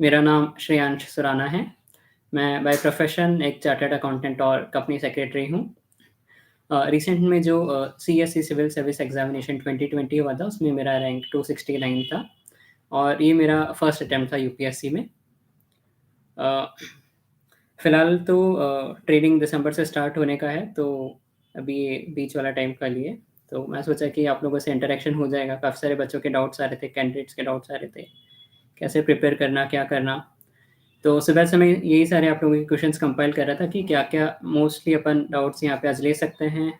मेरा नाम श्रेयांश सुराना है। मैं बाय प्रोफ़ेशन एक चार्टर्ड अकाउंटेंट और कंपनी सेक्रेटरी हूँ। रिसेंट में जो सीएससी सिविल सर्विस एग्ज़ामिनेशन 2020 हुआ था, उसमें मेरा रैंक 269 था और ये मेरा फर्स्ट अटेम्प्ट था यूपीएससी में। अ, फ़िलहाल तो ट्रेनिंग दिसंबर से स्टार्ट होने का है, तो अभी ये बीच वाला टाइम का लिए। तो मैं सोचा कि आप लोगों से इंटरैक्शन हो जाएगा। काफ़ी सारे बच्चों के डाउट्स आ रहे थे, कैंडिडेट्स के डाउट्स आ रहे थे। कैसे प्रिपेयर करना, क्या करना? तो सुबह से मैं यही सारे आप लोगों के क्वेश्चंस कंपाइल कर रहा था कि क्या-क्या मोस्टली अपन डाउट्स यहाँ पे आज ले सकते हैं।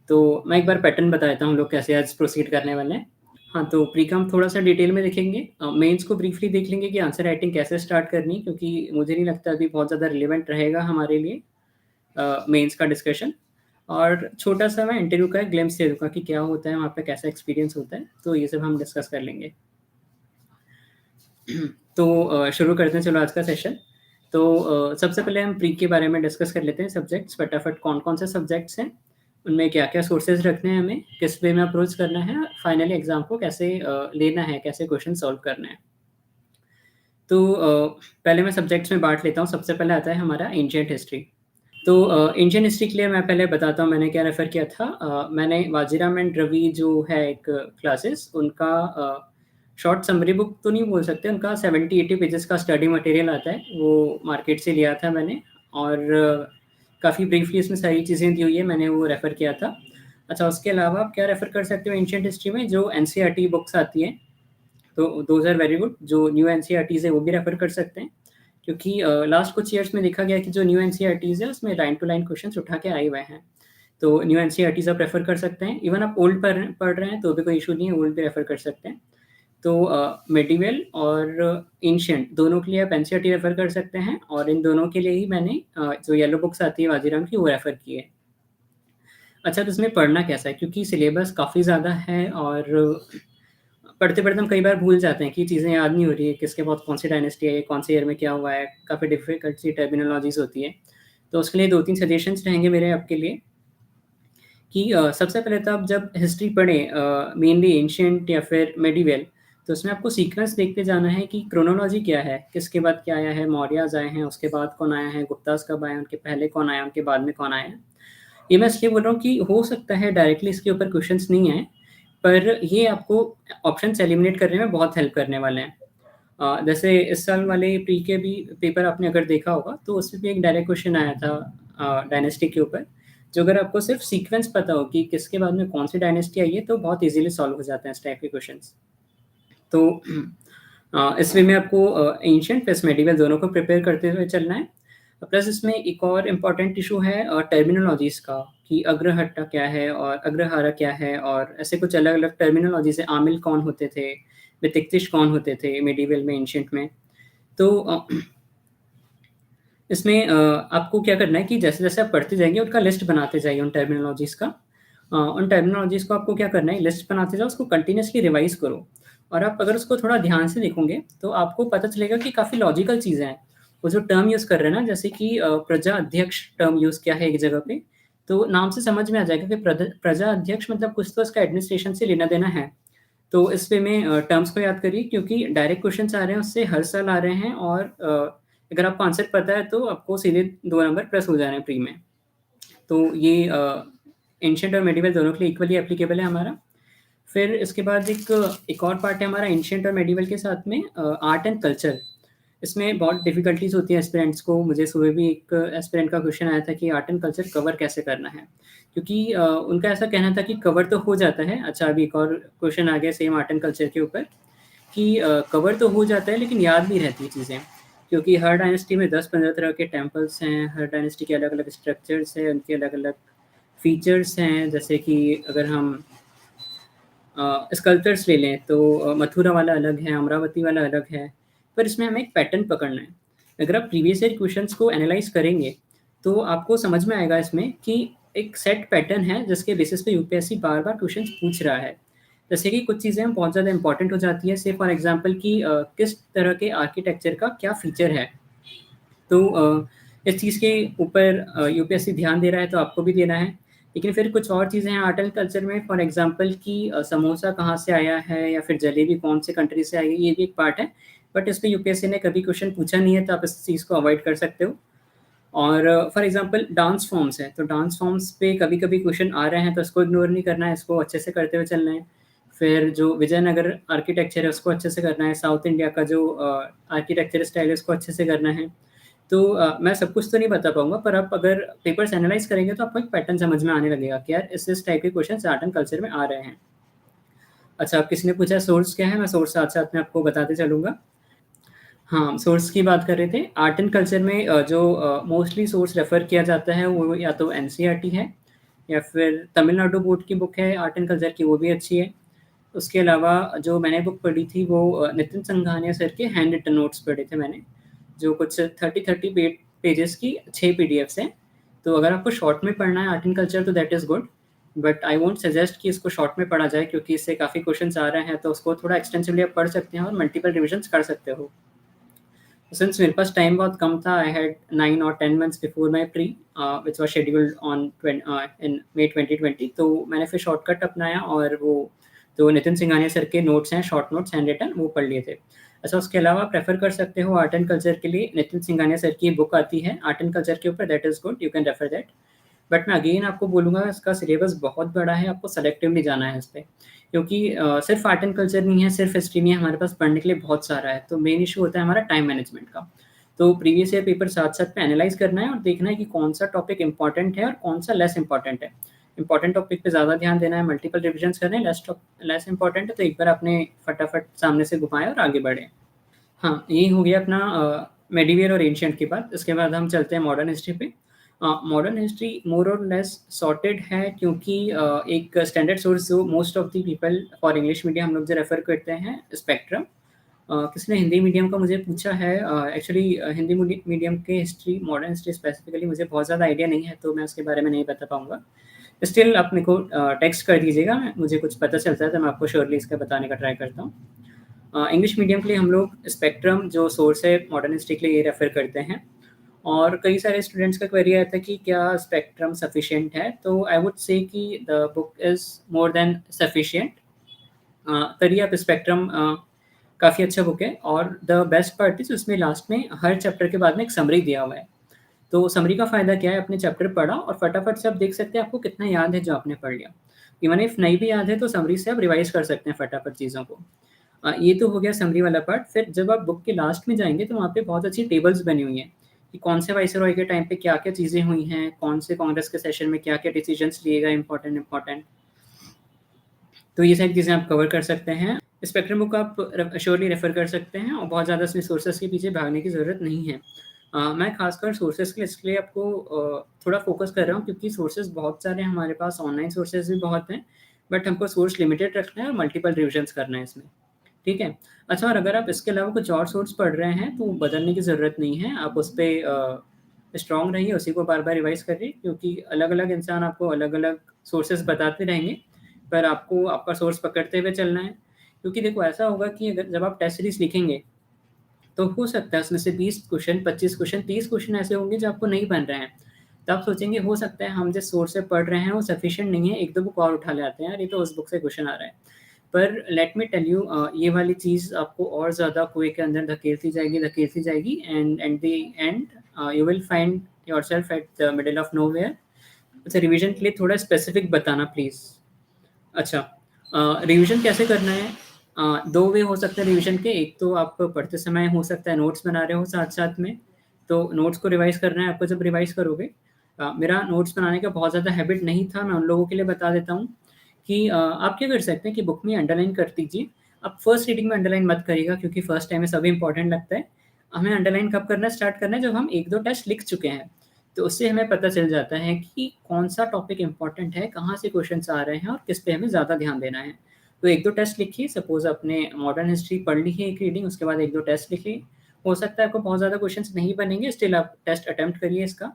तो मैं एक बार पैटर्न बता देता हूँ हम लोग कैसे आज प्रोसीड करने वाले हैं। हाँ, तो प्री-कॉम थोड़ा-सा डिटेल में देखेंगे। मेंस को ब्रीफली देख लेंगे कि आंसर राइटिंग कैसे स्टार्ट करनी है, क्योंकि मुझे नहीं लगता अभी बहुत ज़्यादा रिलेवेंट रहेगा हमारे लिए मेंस का डिस्कशन। और छोटा-सा मैं इंटरव्यू का एक ग्लिम्प्स दे दूँगा कि क्या होता है वहाँ पे, कैसा एक्सपीरियंस होता है। तो ये सब हम डिस्कस कर लेंगे। तो शुरू करते हैं चलो आज का सेशन। तो सबसे पहले हम प्री के बारे में डिस्कस कर लेते हैं सब्जेक्ट्स फटाफट कौन-कौन से सब्जेक्ट्स हैं, उनमें क्या-क्या सोर्सेज़ रखने हैं हमें, किस वे में अप्रोच करना है, फाइनली एग्ज़ाम को कैसे लेना है, कैसे क्वेश्चन सॉल्व करने हैं। तो पहले मैं सब्जेक्ट्स में बाँट लेता हूँ, सबसे पहले आता है हमारा एंशिएंट हिस्ट्री। तो एंशिएंट हिस्ट्री के लिए मैं पहले बताता हूँ मैंने क्या रेफ़र किया था। मैंने वाजीराम एंड रवि जो है एक क्लासेस उनका शॉर्ट समरी बुक तो नहीं बोल सकते, उनका 70-80 पेजेज़ का स्टडी मटेरियल आता है, वो मार्केट से लिया था मैंने और काफ़ी ब्रीफली इसमें सारी चीज़ें दी हुई है, मैंने वो रेफ़र किया था। अच्छा, उसके अलावा आप क्या रेफ़र कर सकते हो एंशिएंट हिस्ट्री में, जो एनसीईआरटी बुक्स आती हैं, तो दोज़ आर वेरी गुड। जो न्यू एनसीईआरटीज़ है वो भी रेफ़र कर सकते हैं। क्योंकि लास्ट कुछ ईयर्स में देखा गया है कि जो न्यू एनसीईआरटीज़ है उसमें लाइन टू लाइन क्वेश्चंस उठा के आए हुए हैं। तो न्यू एनसीईआरटीज़ आप रेफ़र कर सकते हैं। इवन आप ओल्ड पढ़ रहे हैं तो भी कोई इश्यू नहीं है, ओल्ड भी रेफ़र कर सकते हैं। तो मेडिवल और एंशिएंट दोनों के लिए आप एनसीईआरटी रेफ़र कर सकते हैं और इन दोनों के लिए ही मैंने जो येलो बुक्स आती है वाजीराम की वो रेफ़र की है। अच्छा, तो इसमें पढ़ना कैसा है? क्योंकि सिलेबस काफ़ी ज़्यादा है और पढ़ते-पढ़ते हम कई बार भूल जाते हैं कि चीज़ें याद नहीं हो रही है, किसके बाद कौन-सी डायनेस्टी है, कौन से ईयर में क्या हुआ है, काफ़ी डिफ़िकल्ट सी टर्मिनोलॉजीज़ होती है। तो उसके लिए 2-3 सजेशंस रहेंगे मेरे आपके लिए कि सबसे पहले तो आप जब हिस्ट्री पढ़ें मेनली एंशिएंट या फिर मेडिवल, तो उसमें आपको सीक्वेंस देखते जाना है कि क्रोनोलॉजी क्या है, किसके बाद क्या आया है, मौर्याज़ आए हैं, उसके बाद कौन आया है, गुप्ताज़ कब आए हैं, उनके पहले कौन आया, उनके बाद में कौन आया है। ये मैं इसलिए बोल रहा हूँ कि हो सकता है डायरेक्टली इसके ऊपर क्वेश्चंस नहीं आएँ, पर ये आपको ऑप्शंस एलिमिनेट करने में बहुत हेल्प करने वाले हैं। जैसे इस साल वाले प्री के भी पेपर आपने अगर देखा होगा, तो उसमें भी एक डायरेक्ट क्वेश्चन आया था डायनेस्टी के ऊपर, जो अगर आपको सिर्फ सीक्वेंस पता हो कि किसके बाद में कौन-सी डायनेस्टी आई है, तो बहुत ईज़िली सॉल्व हो जाते हैं इस टाइप के क्वेश्चंस। तो इस वे में आपको एंशिएंट प्लस मेडिवल दोनों को प्रिपेयर करते हुए चलना है। प्लस इसमें एक और इम्पोर्टेंट इश्यू है टर्मिनोलॉजीज़ का कि अग्रहट्टा क्या है और अग्रहारा क्या है और ऐसे कुछ अलग-अलग टर्मिनोलॉजीज़ है। आमिल कौन होते थे, वितिक्तिश कौन होते थे मेडिवल में, एंशिएंट में। तो इसमें आपको क्या करना है कि जैसे-जैसे आप पढ़ते जाएँगे उनका लिस्ट बनाते जाइए उन टर्मिनोलॉजीज़ का। उन टर्मिनोलॉजीज़ को आपको क्या करना है, लिस्ट बनाते जाओ, उसको कंटीन्यूअसली रिवाइज़ करो और आप अगर उसको थोड़ा ध्यान से देखोगे, तो आपको पता चलेगा कि काफ़ी लॉजिकल चीज़ें हैं। वो जो टर्म यूज़ कर रहे हैं ना, जैसे कि प्रजा अध्यक्ष टर्म यूज़ किया है एक जगह पे, तो नाम से समझ में आ जाएगा कि प्रजा अध्यक्ष मतलब कुछ तो इसका एडमिनिस्ट्रेशन से लेना-देना है। तो इस वे में टर्म्स को याद करिए क्योंकि डायरेक्ट क्वेश्चन्स आ रहे हैं उससे हर साल आ रहे हैं और अगर आपको आंसर पता है तो आपको सीधे 2 नंबर प्लस हो जा रहे हैं प्री में। तो ये एंशिएंट और मेडिवल दोनों के लिए इक्वली एप्लीकेबल है हमारा। फिर इसके बाद एक और पार्ट है हमारा एंशिएंट और मेडिवल के साथ में आर्ट एंड कल्चर। इसमें बहुत डिफ़िकल्टीज़ होती हैं एस्पिरेंट्स को। मुझे सुबह भी एक एस्पिरेंट का क्वेश्चन आया था कि आर्ट एंड कल्चर कवर कैसे करना है? क्योंकि उनका ऐसा कहना था कि कवर तो हो जाता है। अच्छा, अभी एक और क्वेश्चन आ गया सेम आर्ट एंड कल्चर के ऊपर कि कवर तो हो जाता है लेकिन याद नहीं रहती चीज़ें। क्योंकि हर डायनेस्टी में 10-15 तरह के टेम्पल्स हैं, हर डायनेस्टी के अलग-अलग स्ट्रक्चर्स हैं, उनके अलग-अलग फीचर्स हैं। जैसे कि अगर हम स्कल्पचर्स ले लें तो मथुरा वाला अलग है, अमरावती वाला अलग है, पर इसमें हमें एक पैटर्न पकड़ना है। अगर आप प्रीवियस ईयर क्वेश्चंस को एनालाइज़ करेंगे, तो आपको समझ में आएगा इसमें कि एक सेट पैटर्न है जिसके बेसिस पे यूपीएससी बार-बार क्वेश्चंस पूछ रहा है। जैसे कि कुछ चीज़ें बहुत ज़्यादा इम्पोर्टेंट हो जाती हैं, से फॉर एग्ज़ाम्पल कि किस तरह के आर्किटेक्चर का क्या फीचर है। तो इस चीज़ के ऊपर यूपीएससी ध्यान दे रहा है तो आपको भी देना है। लेकिन फिर कुछ और चीज़ें हैं आर्ट एंड कल्चर में फॉर एग्ज़ाम्पल कि समोसा कहाँ से आया है या फिर जलेबी कौन से कंट्री से आई है, ये भी एक पार्ट है। बट इस पे यूपीएससी ने कभी क्वेश्चन पूछा नहीं है, तो आप इस चीज़ को अवॉइड कर सकते हो। और फॉर एग्जांपल डांस फॉर्म्स हैं, तो डांस फॉर्म्स पे कभी-कभी क्वेश्चन आ रहे हैं, तो इसको इग्नोर नहीं करना है, इसको अच्छे से करते हुए चलना है। फिर जो विजयनगर आर्किटेक्चर है, उसको अच्छे से करना है। साउथ इंडिया का जो आर्किटेक्चर स्टाइल है, उसको अच्छे से करना है। तो मैं सब कुछ तो नहीं बता पाऊँगा, पर आप अगर पेपर्स एनालाइज़ करेंगे, तो आपको एक पैटर्न समझ में आने लगेगा कि यार इस टाइप के क्वेश्चन्स आर्ट एंड कल्चर में आ रहे हैं। अच्छा, अब किसी ने पूछा सोर्स क्या है? मैं सोर्स साथ-साथ में आपको बताते चलूँगा। हाँ, सोर्स की बात कर रहे थे। आर्ट एंड कल्चर में जो मोस्टली सोर्स रेफ़र किया जाता है, वो या तो एनसीईआरटी है, या फिर तमिलनाडु बोर्ड की बुक है आर्ट एंड कल्चर की, वो भी अच्छी है। उसके अलावा जो मैंने बुक पढ़ी थी, वो नितिन संघानिया सर के हैंड रिटन नोट्स पढ़े थे मैंने, जो कुछ 30-30 पेजेज़ की 6 पीडीएफ्स हैं। तो अगर आपको शॉर्ट में पढ़ना है आर्ट एंड कल्चर, तो that is good, but I won't suggest कि इसको शॉर्ट में पढ़ा जाए, क्योंकि इससे काफ़ी क्वेश्चन्स आ रहे हैं, तो उसको थोड़ा एक्सटेंसिवली आप पढ़ सकते हैं और मल्टीपल रिविजन्स कर सकते हो। Since मेरे पास टाइम बहुत कम था, I had 9 or 10 months before my pre, which was scheduled on in May 2020, तो मैंने फिर शॉर्टकट अपनाया और वो जो नितिन सिंघानिया सर के नोट्स हैं, शॉर्ट नोट्स हैंड रिटन, वो पढ़ लिए थे। अच्छा, उसके अलावा आप रेफ़र कर सकते हो आर्ट एंड कल्चर के लिए, नितिन सिंघानिया सर की बुक आती है आर्ट एंड कल्चर के ऊपर, that is good, you can refer that. But मैं अगेन आपको बोलूँगा, इसका सिलेबस बहुत बड़ा है, आपको सेलेक्टिवली जाना है इस पे। क्योंकि सिर्फ़ आर्ट एंड कल्चर नहीं है, सिर्फ़ हिस्ट्री नहीं है, हमारे पास पढ़ने के लिए बहुत सारा है। तो मेन इश्यू होता है हमारा टाइम मैनेजमेंट का। तो प्रीवियस ईयर पेपर साथ-साथ में एनालाइज़ करना है और देखना है कि कौन-सा टॉपिक इम्पोर्टेंट है और कौन-सा लेस इम्पोर्टेंट है। इम्पोर्टेंट टॉपिक पे ज़्यादा ध्यान देना है, मल्टीपल रिविजन्स करने हैं, लेस इम्पोर्टेंट है तो एक बार आपने फटाफट सामने से घुमाएँ और आगे बढ़ें। हाँ, ये हो गया अपना मेडिवियल और एंशिएंट की बात। इसके बाद हम चलते हैं मॉडर्न हिस्ट्री पे। मॉडर्न हिस्ट्री मोर और लेस सॉर्टेड है, क्योंकि एक स्टैंडर्ड सोर्स जो most of the people for English medium हम लोग जो रेफ़र करते हैं, स्पेक्ट्रम। किसी ने हिंदी मीडियम का मुझे पूछा है, एक्चुअली हिंदी मीडियम के हिस्ट्री, मॉडर्न हिस्ट्री स्पेसिफिकली मुझे बहुत ज़्यादा आइडिया नहीं है, तो मैं उसके बारे में नहीं बता पाऊँगा। स्टिल आप मेरे को टेक्स्ट कर दीजिएगा, मुझे कुछ पता चलता है तो मैं आपको श्योरली इसका बताने का ट्राई करता हूँ। इंग्लिश मीडियम के लिए हम लोग स्पेक्ट्रम जो सोर्स है मॉडर्न हिस्ट्री के लिए, ये रेफ़र करते हैं। और कई सारे स्टूडेंट्स का क्वेरी आता है कि क्या स्पेक्ट्रम सफिशिएंट है? तो आई वुड से कि the book is more than sufficient. करिए आप स्पेक्ट्रम, काफ़ी अच्छा बुक है, और द बेस्ट पार्ट इज़ उसमें लास्ट में हर चैप्टर के बाद में एक समरी दिया हुआ है। तो समरी का फ़ायदा क्या है, अपने चैप्टर पढ़ा और फटाफट से आप देख सकते हैं आपको कितना याद है जो आपने पढ़ लिया। इवन इफ नहीं भी याद है, तो समरी से आप रिवाइज़ कर सकते हैं फटाफट चीज़ों को। ये तो हो गया समरी वाला पार्ट। फिर जब आप बुक के लास्ट में जाएँगे, तो वहाँ पे बहुत अच्छी टेबल्स बनी हुई हैं कि कौन से वाइसरॉय के टाइम पे क्या-क्या चीज़ें हुई हैं, कौन से कांग्रेस के सेशन में क्या-क्या डिसीजंस लिए गए इम्पोर्टेंट। तो ये सारी चीज़ें आप कवर कर सकते हैं। स्पेक्ट्रम बुक आप श्योरली रेफ़र कर सकते हैं, और बहुत ज़्यादा इसमें सोर्सेज़ के पीछे भागने की ज़रूरत नहीं है। मैं खासकर सोर्सेज़ के लिए इसलिए आपको थोड़ा फ़ोकस कर रहा हूँ, क्योंकि सोर्सेज़ बहुत सारे हैं हमारे पास, ऑनलाइन सोर्सेज़ भी बहुत हैं, बट हमको सोर्स लिमिटेड रखना है और मल्टीपल रिविजन्स करना है इसमें। ठीक है? अच्छा, और अगर आप इसके अलावा कुछ और सोर्स पढ़ रहे हैं, तो बदलने की ज़रूरत नहीं है। आप उस पे स्ट्रॉन्ग रहिए, उसी को बार-बार रिवाइज़ करिए, क्योंकि अलग-अलग इंसान आपको अलग-अलग सोर्सेज़ बताते रहेंगे, पर आपको आपका सोर्स पकड़ते हुए चलना है। क्योंकि देखो, ऐसा होगा कि अगर जब आप टेस्ट सीरीज़ लिखेंगे, तो हो सकता है उसमें से 20 क्वेश्चन, 25 क्वेश्चन, 30 क्वेश्चन ऐसे होंगे जो आपको नहीं बन रहे हैं। तो आप सोचेंगे हो सकता है हम जिस सोर्स से पढ़ रहे हैं वो सफिशिएंट नहीं है, 1-2 बुक और उठा ले आते हैं, यार ये तो उस बुक से क्वेश्चन आ रहा है। पर लेट मी टेल यू, ये वाली चीज़ आपको और ज़्यादा कुएँ के अंदर धकेलती जाएगी, and at the end you will find yourself at the middle of nowhere. अच्छा, रिवीजन के लिए थोड़ा स्पेसिफिक बताना प्लीज़। अच्छा, रिवीजन कैसे करना है? 2 वे हो सकते हैं रिवीजन के। एक तो आप पढ़ते समय हो सकता है नोट्स बना रहे हो साथ-साथ में, तो नोट्स को रिवाइज़ करना है आपको जब रिवाइज़ करोगे। मेरा नोट्स बनाने का बहुत ज़्यादा हैबिट नहीं था, मैं उन लोगों के लिए बता देता हूँ कि आप क्या कर सकते हैं कि बुक में अंडरलाइन कर दीजिए। आप फर्स्ट रीडिंग में अंडरलाइन मत करिएगा, क्योंकि फर्स्ट टाइम में सभी इम्पोर्टेंट लगता है। हमें अंडरलाइन कब करना स्टार्ट करना है, जब हम 1-2 टेस्ट लिख चुके हैं। तो उससे हमें पता चल जाता है कि कौन-सा टॉपिक इम्पोर्टेंट है, कहाँ से क्वेश्चन्स आ रहे हैं और किस पे हमें ज़्यादा ध्यान देना है। तो 1-2 टेस्ट लिखिए, सपोज़ आपने मॉडर्न हिस्ट्री पढ़ ली है एक रीडिंग, उसके बाद 1-2 टेस्ट लिखिए। हो सकता है आपको बहुत ज़्यादा क्वेश्चन्स नहीं बनेंगे, स्टिल आप टेस्ट अटेम्प्ट करिए इसका,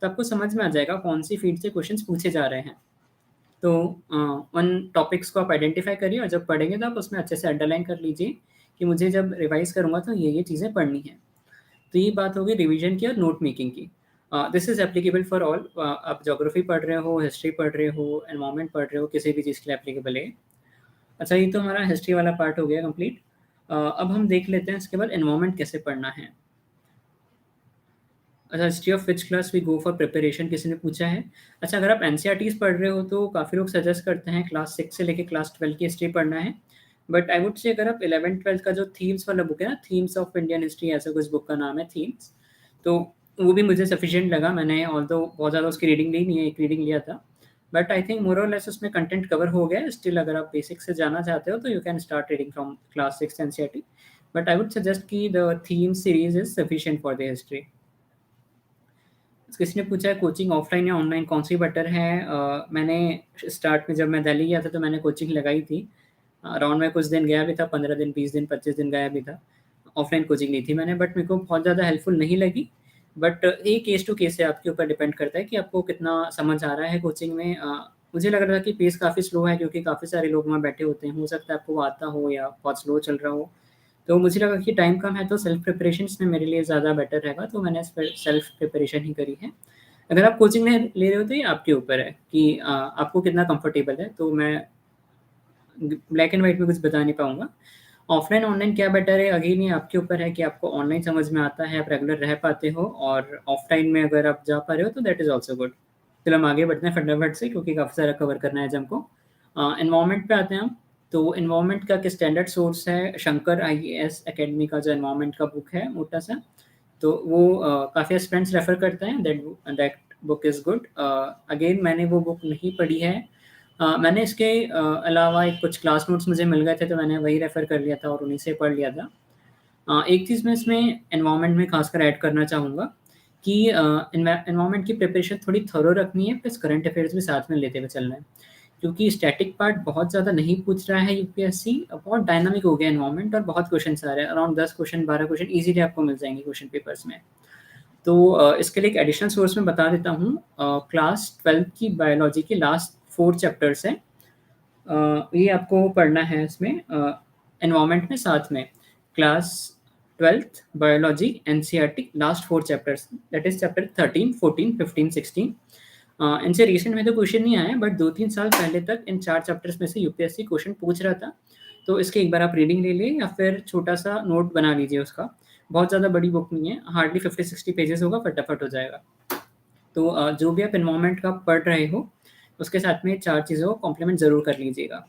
तो आपको समझ में आ जाएगा कौन-सी फ़ील्ड से क्वेश्चन्स पूछे जा रहे हैं। तो उन टॉपिक्स को आप आइडेंटिफ़ाई करिए, और जब पढ़ेंगे तो आप उसमें अच्छे से अंडरलाइन कर लीजिए कि मुझे जब रिवाइज़ करूँगा तो ये चीज़ें पढ़नी हैं। तो ये बात हो गई रिवीजन की और नोट मेकिंग की। This is applicable for all. आप ज्योग्राफी पढ़ रहे हो, हिस्ट्री पढ़ रहे हो, एनवायरनमेंट पढ़ रहे हो, किसी भी चीज़ के लिए एप्लीकेबल है। अच्छा, ये तो हमारा हिस्ट्री वाला पार्ट हो गया कंप्लीट। अब हम देख लेते हैं इसके बाद एनवायरनमेंट कैसे पढ़ना है। अच्छा, history of which class we go for preparation किसी ने पूछा है। अच्छा, अगर आप एनसीईआरटीज़ पढ़ रहे हो तो काफ़ी लोग सजेस्ट करते हैं क्लास 6 से लेके क्लास 12 की हिस्ट्री पढ़ना है। बट आई वुड से अगर आप 11th-12th का जो थीम्स वाला बुक है ना, थीम्स ऑफ इंडियन हिस्ट्री ऐसा कुछ बुक का नाम है थीम्स, तो वो भी मुझे सफिशिएंट लगा। मैंने ऑल्दो बहुत ज़्यादा उसकी रीडिंग ली नहीं है, एक रीडिंग लिया था। बट आई थिंक मोर और लेस उसमें कंटेंट कवर हो गया है। स्टिल अगर आप बेसिक से जाना चाहते हो तो you can start reading from class 6 NCERT. But I would suggest कि the theme series is sufficient for the history. किसी ने पूछा है कोचिंग ऑफलाइन या ऑनलाइन कौन सी बेटर है। मैंने स्टार्ट में जब मैं दिल्ली गया था तो मैंने कोचिंग लगाई थी। अराउंड मैं कुछ दिन गया भी था, 15 दिन, 20 दिन, 25 दिन गया भी था। ऑफलाइन कोचिंग ली थी मैंने, बट मेरे को बहुत ज़्यादा हेल्पफुल नहीं लगी। बट ये केस टू केस है, आपके ऊपर डिपेंड करता है कि आपको कितना समझ आ रहा है कोचिंग में। मुझे लग रहा था कि पेस काफ़ी स्लो है क्योंकि काफ़ी सारे लोग वहाँ बैठे होते हैं। हो सकता है आपको वो आता हो या बहुत स्लो चल रहा हो। तो मुझे लगा कि टाइम कम है तो सेल्फ प्रिपरेशन इसमें मेरे लिए ज़्यादा बेटर रहेगा, तो मैंने सेल्फ प्रिपरेशन ही करी है। अगर आप कोचिंग ले रहे हो तो ये आपके ऊपर है कि आपको कितना कंफर्टेबल है। तो मैं ब्लैक एंड व्हाइट में कुछ बता नहीं पाऊँगा। ऑफलाइन, ऑनलाइन क्या बेटर है, अगेन ये आपके ऊपर है कि आपको ऑनलाइन समझ में आता है, आप रेगुलर रह पाते हो, और ऑफलाइन में अगर आप जा पा रहे हो तो दैट इज़ ऑल्सो गुड। चलो हम आगे बढ़ते हैं फटाफट से क्योंकि काफ़ी सारा कवर करना है आज हमको। एनवायरनमेंट पे आते हैं हम। तो एनवायरनमेंट का एक स्टैंडर्ड सोर्स है शंकर आईएएस एकेडमी का जो एनवायरनमेंट का बुक है मोटा-सा। तो वो काफ़ी एस्पिरेंट्स रेफ़र करते हैं, that that book is good. Again मैंने वो बुक नहीं पढ़ी है। मैंने इसके अलावा एक कुछ क्लास नोट्स मुझे मिल गए थे तो मैंने वही रेफ़र कर लिया था और उन्हीं से पढ़ लिया था। एक चीज़ मैं इसमें एनवायरनमेंट में ख़ासकर ऐड करना चाहूँगा कि एनवायरनमेंट की प्रिपरेशन थोड़ी थॉरो रखनी है, प्लस करंट अफ़ेयर्स भी साथ में लेते हुए चलना है। क्योंकि स्टैटिक पार्ट बहुत ज़्यादा नहीं पूछ रहा है यूपीएससी, बहुत डायनामिक हो गया एनवायरनमेंट और बहुत क्वेश्चन्स आ रहे हैं। अराउंड 10 क्वेश्चन, 12 क्वेश्चन ईज़िली आपको मिल जाएँगे क्वेश्चन पेपर्स में। तो इसके लिए एक एडिशनल सोर्स मैं बता देता हूँ। क्लास 12 की बायोलॉजी के लास्ट 4 चैप्टर्स हैं। ये आपको पढ़ना है इसमें एनवायरनमेंट में साथ में। Class 12th biology NCERT last 4 chapters, that is chapter 13, 14, 15, 16। इनसे रिसेंट में तो क्वेश्चन नहीं आया, बट 2-3 साल पहले तक इन 4 चैप्टर्स में से यूपीएससी क्वेश्चन पूछ रहा था। तो इसकी एक बार आप रीडिंग ले लें या फिर छोटा-सा नोट बना लीजिए उसका। बहुत ज़्यादा बड़ी बुक नहीं है, हार्डली 50-60 पेजेज़ होगा, फटाफट हो जाएगा। तो जो भी आप एनवायरनमेंट का पढ़ रहे हो, उसके साथ में 4 चीज़ों को कॉम्प्लीमेंट ज़रूर कर लीजिएगा।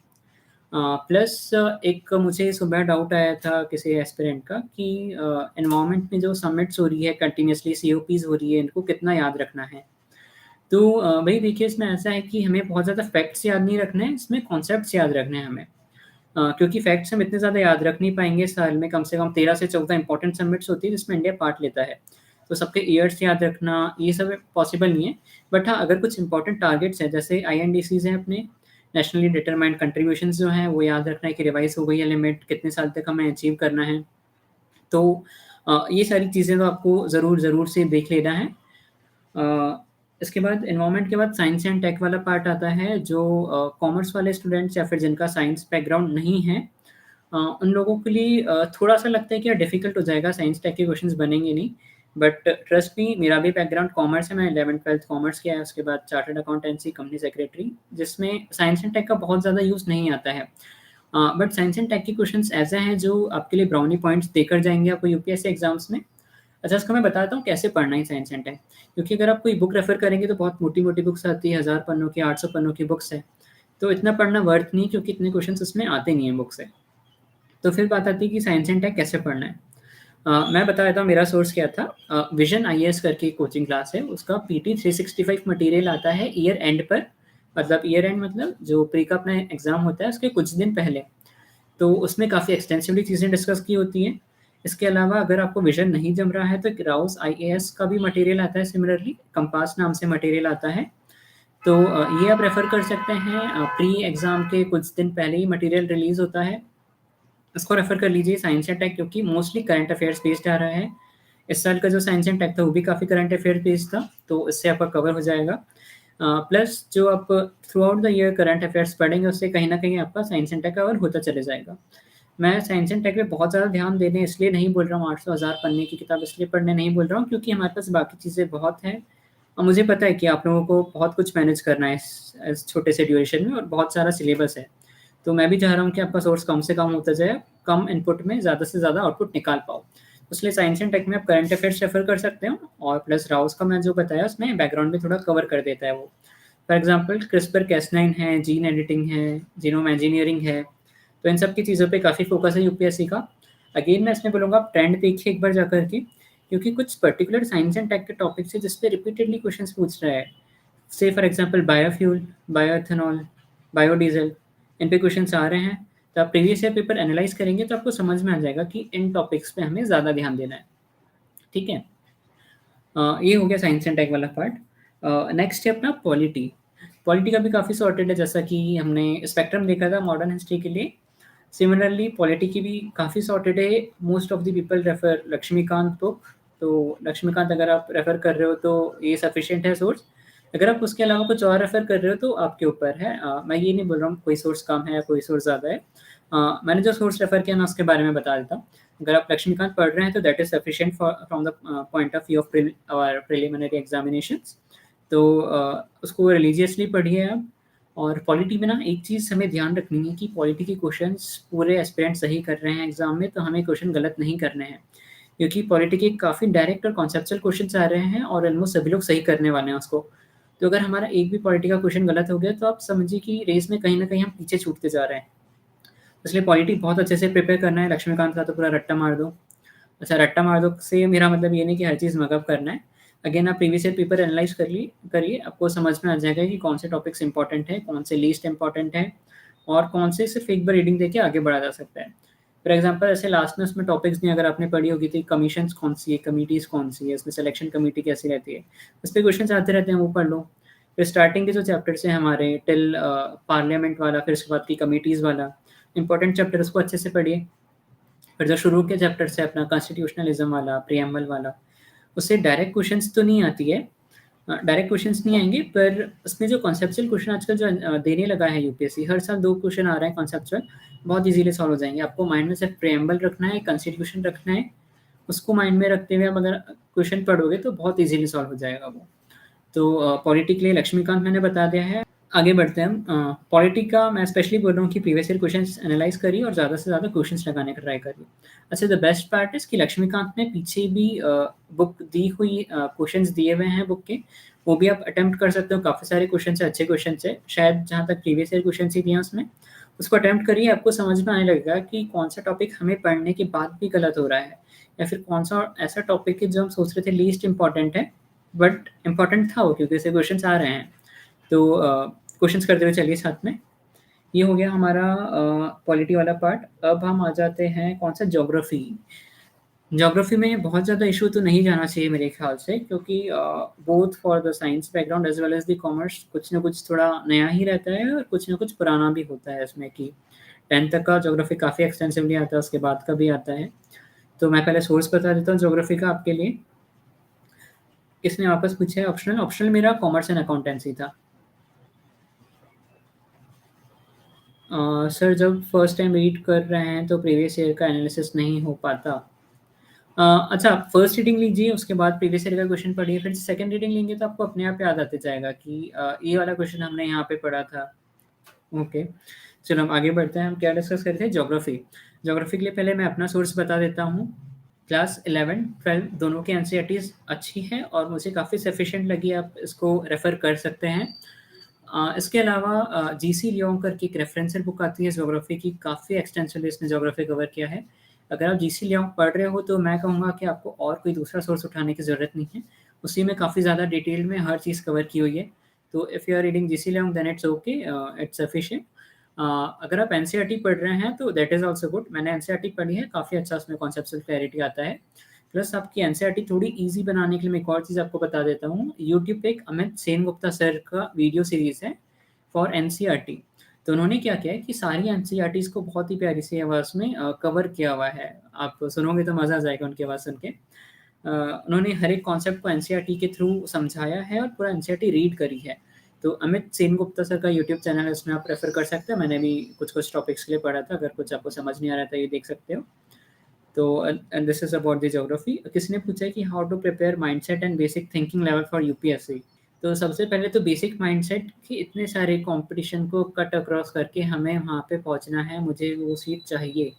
प्लस एक मुझे सुबह डाउट आया था किसी एस्पिरेंट का कि एनवायरनमेंट में जो समिट्स हो रही है, कंटीन्यूअसली सीओपीज़ हो रही है, इनको कितना याद रखना है? तो भई देखिए, इसमें ऐसा है कि हमें बहुत ज़्यादा फैक्ट्स याद नहीं रखने हैं, इसमें कॉन्सेप्ट्स याद रखने हैं हमें। क्योंकि फैक्ट्स हम इतने ज़्यादा याद रख नहीं पाएँगे, साल में कम से कम 13 से 14 इंपॉर्टेंट समिट्स होती है जिसमें इंडिया पार्ट लेता है। तो सबके ईयर्स याद रखना ये सब पॉसिबल नहीं है। बट हाँ, अगर कुछ इंपॉर्टेंट टारगेट्स हैं जैसे आईएनडीसीज़ हैं अपने, नेशनली डिटरमाइंड कंट्रीब्यूशंस जो हैं वो याद रखना है कि रिवाइज़ हो गई है लिमिट, कितने साल तक हमें अचीव करना है। तो ये सारी चीज़ें तो आपको ज़रूर से देख लेना है। इसके बाद एनवायरनमेंट के बाद साइंस एंड टेक वाला पार्ट आता है जो कॉमर्स वाले स्टूडेंट्स या फिर जिनका साइंस बैकग्राउंड नहीं है, उन लोगों के लिए थोड़ा-सा लगता है कि यार डिफ़िकल्ट हो जाएगा, साइंस टेक के क्वेश्चंस बनेंगे नहीं। बट ट्रस्ट मी, मेरा भी बैकग्राउंड कॉमर्स है, मैंने 11th-12th कॉमर्स किया है, उसके बाद चार्टर्ड अकाउंटेंसी, कंपनी सेक्रेटरी, जिसमें साइंस एंड टेक का बहुत ज़्यादा यूज़ नहीं आता है। बट साइंस एंड टेक के क्वेश्चंस ऐसे हैं जो आपके लिए ब्राउनी पॉइंट्स देकर जाएँगे आपको यूपीएससी एग्ज़ाम्स में। अच्छा, इसका मैं बताता हूँ कैसे पढ़ना है साइंस एंड टेक। क्योंकि अगर आप कोई बुक रेफ़र करेंगे तो बहुत मोटी-मोटी बुक्स आती है, 1000 पन्नों की, 800 पन्नों की बुक्स है। तो इतना पढ़ना वर्थ नहीं, क्योंकि इतने क्वेश्चंस उसमें आते नहीं हैं बुक से। तो फिर बात आती है कि साइंस एंड टेक कैसे पढ़ना है। मैं बता देता हूँ मेरा सोर्स क्या था। विज़न आईएएस करके एक कोचिंग क्लास है, उसका पीटी 365 मटीरियल आता है ईयर एंड पर। मतलब ईयर एंड मतलब जो प्री का अपना एग्ज़ाम होता है उसके कुछ दिन पहले। तो उसमें काफ़ी एक्सटेंसिवली चीज़ें डिस्कस की होती हैं। इसके अलावा अगर आपको विज़न नहीं जम रहा है तो एक राउस आईएएस का भी मटेरियल आता है, सिमिलरली कंपास नाम से मटेरियल आता है। तो ये आप रेफ़र कर सकते हैं। प्री एग्ज़ाम के कुछ दिन पहले ही मटेरियल रिलीज़ होता है। इसको रेफ़र कर लीजिए साइंस एंड टेक, क्योंकि मोस्टली करंट अफ़ेयर्स बेस्ड आ रहा है। इस साल का जो साइंस एंड टेक था वो भी काफ़ी करंट अफ़ेयर बेस्ड था, तो इससे आपका कवर हो जाएगा। प्लस जो आप through out the year current affairs पढ़ेंगे उससे कहीं न कहीं आपका साइंस एंड टेक कवर होता चले जाएगा। मैं साइंस एंड टेक पे बहुत ज़्यादा ध्यान देने इसलिए नहीं बोल रहा हूँ, 800,000 पन्ने की किताब इसलिए पढ़ने नहीं बोल रहा हूँ क्योंकि हमारे पास बाकी चीज़ें बहुत हैं। और मुझे पता है कि आप लोगों को बहुत कुछ मैनेज करना है इस छोटे से ड्यूरेशन में और बहुत सारा सिलेबस है। तो मैं भी चाह रहा हूँ कि आपका सोर्स कम से कम होता जाए, कम इनपुट में ज़्यादा से ज़्यादा आउटपुट निकाल पाओ। इसलिए साइंस एंड टेक में आप करंट अफेयर्स रेफर कर सकते हो और प्लस राउस का मैं जो बताया उसमें बैकग्राउंड में थोड़ा कवर कर देता है वो। फॉर एग्जांपल क्रिस्पर-cas9 है, जीन एडिटिंग है, जीनोम इंजीनियरिंग है, तो इन सब की चीज़ों पे काफ़ी फोकस है यूपीएससी का। अगेन मैं इसमें बोलूँगा आप ट्रेंड देखिए एक बार जा कर के, क्योंकि कुछ पर्टिकुलर साइंस एंड टेक के टॉपिक्स हैं जिस पे रिपीटेडली क्वेश्चंस पूछ रहा है। Say for example biofuel, bioethanol, biodiesel, इन पे क्वेश्चंस आ रहे हैं, तो आप प्रीवियस ईयर पेपर एनालाइज़ करेंगे तो आपको समझ में आ जाएगा कि इन टॉपिक्स पे हमें ज़्यादा ध्यान देना है। ठीक है? ये हो गया साइंस एंड टेक वाला पार्ट। नेक्स्ट है अपना पॉलिटी। पॉलिटी का भी काफ़ी सॉर्टेड है, जैसा कि हमने स्पेक्ट्रम देखा था मॉडर्न हिस्ट्री के लिए। सिमिलरली पॉलिटी की भी काफ़ी सॉर्टेड है। Most of the people refer Laxmikanth book, तो लक्ष्मीकांत अगर आप रेफर कर रहे हो तो ये सफिशिएंट है सोर्स। अगर आप उसके अलावा कुछ और रेफर कर रहे हो तो आपके ऊपर है। मैं ये नहीं बोल रहा हूँ कोई सोर्स कम है या कोई सोर्स ज़्यादा है। मैंने जो सोर्स रेफर किया मैं उसके बारे में बता देता हूँ। अगर आप लक्ष्मीकांत पढ़ रहे हैं तो that is sufficient for from the point of view of preliminary examinations. तो उसको रिलीजियसली पढ़िए आप। और पॉलिटी में ना एक चीज़ हमें ध्यान रखनी है कि पॉलिटी के क्वेश्चंस पूरे एस्पिरेंट सही कर रहे हैं एग्जाम में, तो हमें क्वेश्चन गलत नहीं करने हैं, क्योंकि पॉलिटी के काफ़ी डायरेक्ट और कॉन्सेप्चुअल क्वेश्चंस आ रहे हैं और ऑलमोस्ट सभी लोग सही करने वाले हैं उसको। तो अगर हमारा एक भी पॉलिटी का क्वेश्चन गलत हो गया तो आप समझिए कि रेस में कहीं न कहीं हम पीछे छूटते जा रहे हैं। इसलिए पॉलिटी बहुत अच्छे से प्रिपेयर करना है। लक्ष्मीकांत का तो पूरा रट्टा मार दो। अच्छा, रट्टा मार दो से मेरा मतलब ये नहीं कि हर चीज़ मगअप करना है। अगेन आप प्रीवियस ईयर पेपर एनालाइज़ करिए, आपको समझ में आ जाएगा कि कौन से टॉपिक्स इम्पोर्टेंट हैं, कौन से लीस्ट इम्पोर्टेंट हैं और कौन से सिर्फ़ एक बार रीडिंग देके आगे बढ़ा जा सकता है। फॉर एग्ज़ाम्पल ऐसे लास्ट में उसमें टॉपिक्स नहीं अगर आपने पढ़ी होगी तो कमीशन्स कौन-सी है, कमिटीज़ कौन-सी है, इसमें सिलेक्शन कमिटी कैसी रहती है, उस पे क्वेश्चन्स आते रहते हैं, वो पढ़ लो। फिर स्टार्टिंग के जो चैप्टर्स हैं हमारे टिल पार्लियामेंट वाला, फिर उसके बाद की कमिटीज़ वाला, इम्पोर्टेंट चैप्टर उसको अच्छे से पढ़िए। फिर जो शुरू के चैप्टर्स है अपना कॉन्स्टिट्यूशनलिज़्म वाला, प्रीएम्बल वाला, उससे डायरेक्ट क्वेश्चंस तो नहीं आती है। डायरेक्ट क्वेश्चंस नहीं आएँगे, पर उसमें जो कॉन्सेप्चुअल क्वेश्चन आजकल जो देने लगा है यूपीएससी, हर साल 2 क्वेश्चन आ रहे हैं कॉन्सेप्चुअल, बहुत ईज़िली सॉल्व हो जाएँगे। आपको माइंड में सिर्फ प्रीएम्बल रखना है, कॉन्स्टिट्यूशन रखना है, उसको माइंड में रखते हुए आप अगर क्वेश्चन पढ़ोगे तो बहुत ईज़िली सॉल्व हो जाएगा वो। तो पॉलिटी के लिए लक्ष्मीकांत मैंने बता दिया है। आगे बढ़ते हैं हम। पॉलिटी का मैं स्पेशली बोल रहा हूँ कि प्रीवियस ईयर क्वेश्चंस एनालाइज़ करिए और ज़्यादा से ज़्यादा क्वेश्चंस लगाने का ट्राई करिए। अच्छा, द बेस्ट पार्ट इज़ कि लक्ष्मीकांत ने पीछे भी बुक दी हुई क्वेश्चंस दिए हुए हैं बुक के, वो भी आप अटेम्प्ट कर सकते हो। काफ़ी सारे क्वेश्चंस हैं, अच्छे क्वेश्चंस हैं। शायद जहाँ तक प्रीवियस ईयर क्वेश्चंस ही दिए हैं उसमें, उसको अटेम्प्ट करिए, आपको समझ में आने लगेगा कि कौन-सा टॉपिक हमें पढ़ने के बाद भी गलत हो रहा है या फिर कौन-सा ऐसा टॉपिक है जो हम सोच रहे थे लीस्ट इम्पोर्टेंट है, बट इम्पोर्टेंट था वो क्योंकि इससे क्वेश्चंस आ रहे हैं। तो क्वेश्चंस करते हुए चलिए साथ में। ये हो गया हमारा पॉलिटी वाला पार्ट। अब हम आ जाते हैं कौन-सा ज्योग्राफी। ज्योग्राफी में बहुत ज़्यादा इश्यू तो नहीं जाना चाहिए मेरे ख्याल से, क्योंकि both for the science background as well as the commerce कुछ ना कुछ थोड़ा नया ही रहता है और कुछ ना कुछ पुराना भी होता है इसमें कि 10th तक का ज्योग्राफी काफ़ी एक्सटेंसिवली आता है, उसके बाद का भी आता है। तो मैं पहले सोर्स बता देता हूँ ज्योग्राफी का आपके लिए। किसने वापस पूछा है ऑप्शनल? ऑप्शनल मेरा कॉमर्स एंड अकाउंटेंसी था। सर जब फर्स्ट टाइम रीड कर रहे हैं तो प्रीवियस ईयर का एनालिसिस नहीं हो पाता। अच्छा, फर्स्ट रीडिंग लीजिए, उसके बाद प्रीवियस ईयर का क्वेश्चन पढ़िए, फिर सेकंड रीडिंग लेंगे तो आपको अपने आप याद आते जाएगा कि ये वाला क्वेश्चन हमने यहाँ पे पढ़ा था। ओके, चलो हम आगे बढ़ते हैं। हम क्या डिस्कस कर रहे थे? ज्योग्राफी। ज्योग्राफी के लिए पहले मैं अपना सोर्स बता देता हूँ। क्लास 11-12 दोनों की एनसीईआरटीज़ अच्छी है और मुझे काफ़ी सफिशिएंट लगी, आप इसको रेफ़र कर सकते हैं। इसके अलावा जीसी लियोंग करके एक रेफरेंशियल बुक आती है ज्योग्राफी की, काफ़ी एक्सटेंसिवली इसने ज्योग्राफी कवर किया है। अगर आप जीसी लियोंग पढ़ रहे हो तो मैं कहूँगा कि आपको और कोई दूसरा सोर्स उठाने की ज़रूरत नहीं है। उसी में काफ़ी ज़्यादा डिटेल में हर चीज़ कवर की हुई है। तो if you are reading GC Leong then it's okay, it's sufficient. अगर आप एनसीईआरटी पढ़ रहे हैं तो दैट इज़ आल्सो गुड। मैंने एनसीईआरटी पढ़ी है, काफ़ी अच्छा उसमें कॉन्सेप्चुअल क्लैरिटी आता है। प्लस आपकी एनसीईआरटी थोड़ी ईज़ी बनाने के लिए मैं एक और चीज़ आपको बता देता हूँ। यूट्यूब पे एक अमित सेनगुप्ता सर का वीडियो सीरीज़ है फॉर एनसीईआरटी। तो उन्होंने क्या किया है कि सारी एनसीईआरटीज़ को बहुत ही प्यारी सी आवाज़ में कवर किया हुआ है। आप सुनोगे तो मज़ा आ जाएगा उनकी आवाज़ सुन के। उन्होंने हर एक कॉन्सेप्ट को एनसीईआरटी के थ्रू समझाया है और पूरा एनसीईआरटी रीड करी है। तो अमित सेनगुप्ता सर का यूट्यूब चैनल है, उसमें आप रेफ़र कर सकते हैं। मैंने भी कुछ-कुछ टॉपिक्स के लिए पढ़ा था, अगर कुछ आपको समझ नहीं आ रहा था ये देख सकते हो। तो and this is about the geography. किसी ने पूछा है कि how to prepare mindset and basic thinking level for UPSC. तो सबसे पहले तो बेसिक माइंडसेट कि इतने सारे कॉम्पिटिशन को कट अक्रॉस करके हमें वहाँ पे पहुँचना है, मुझे वो सीट चाहिए।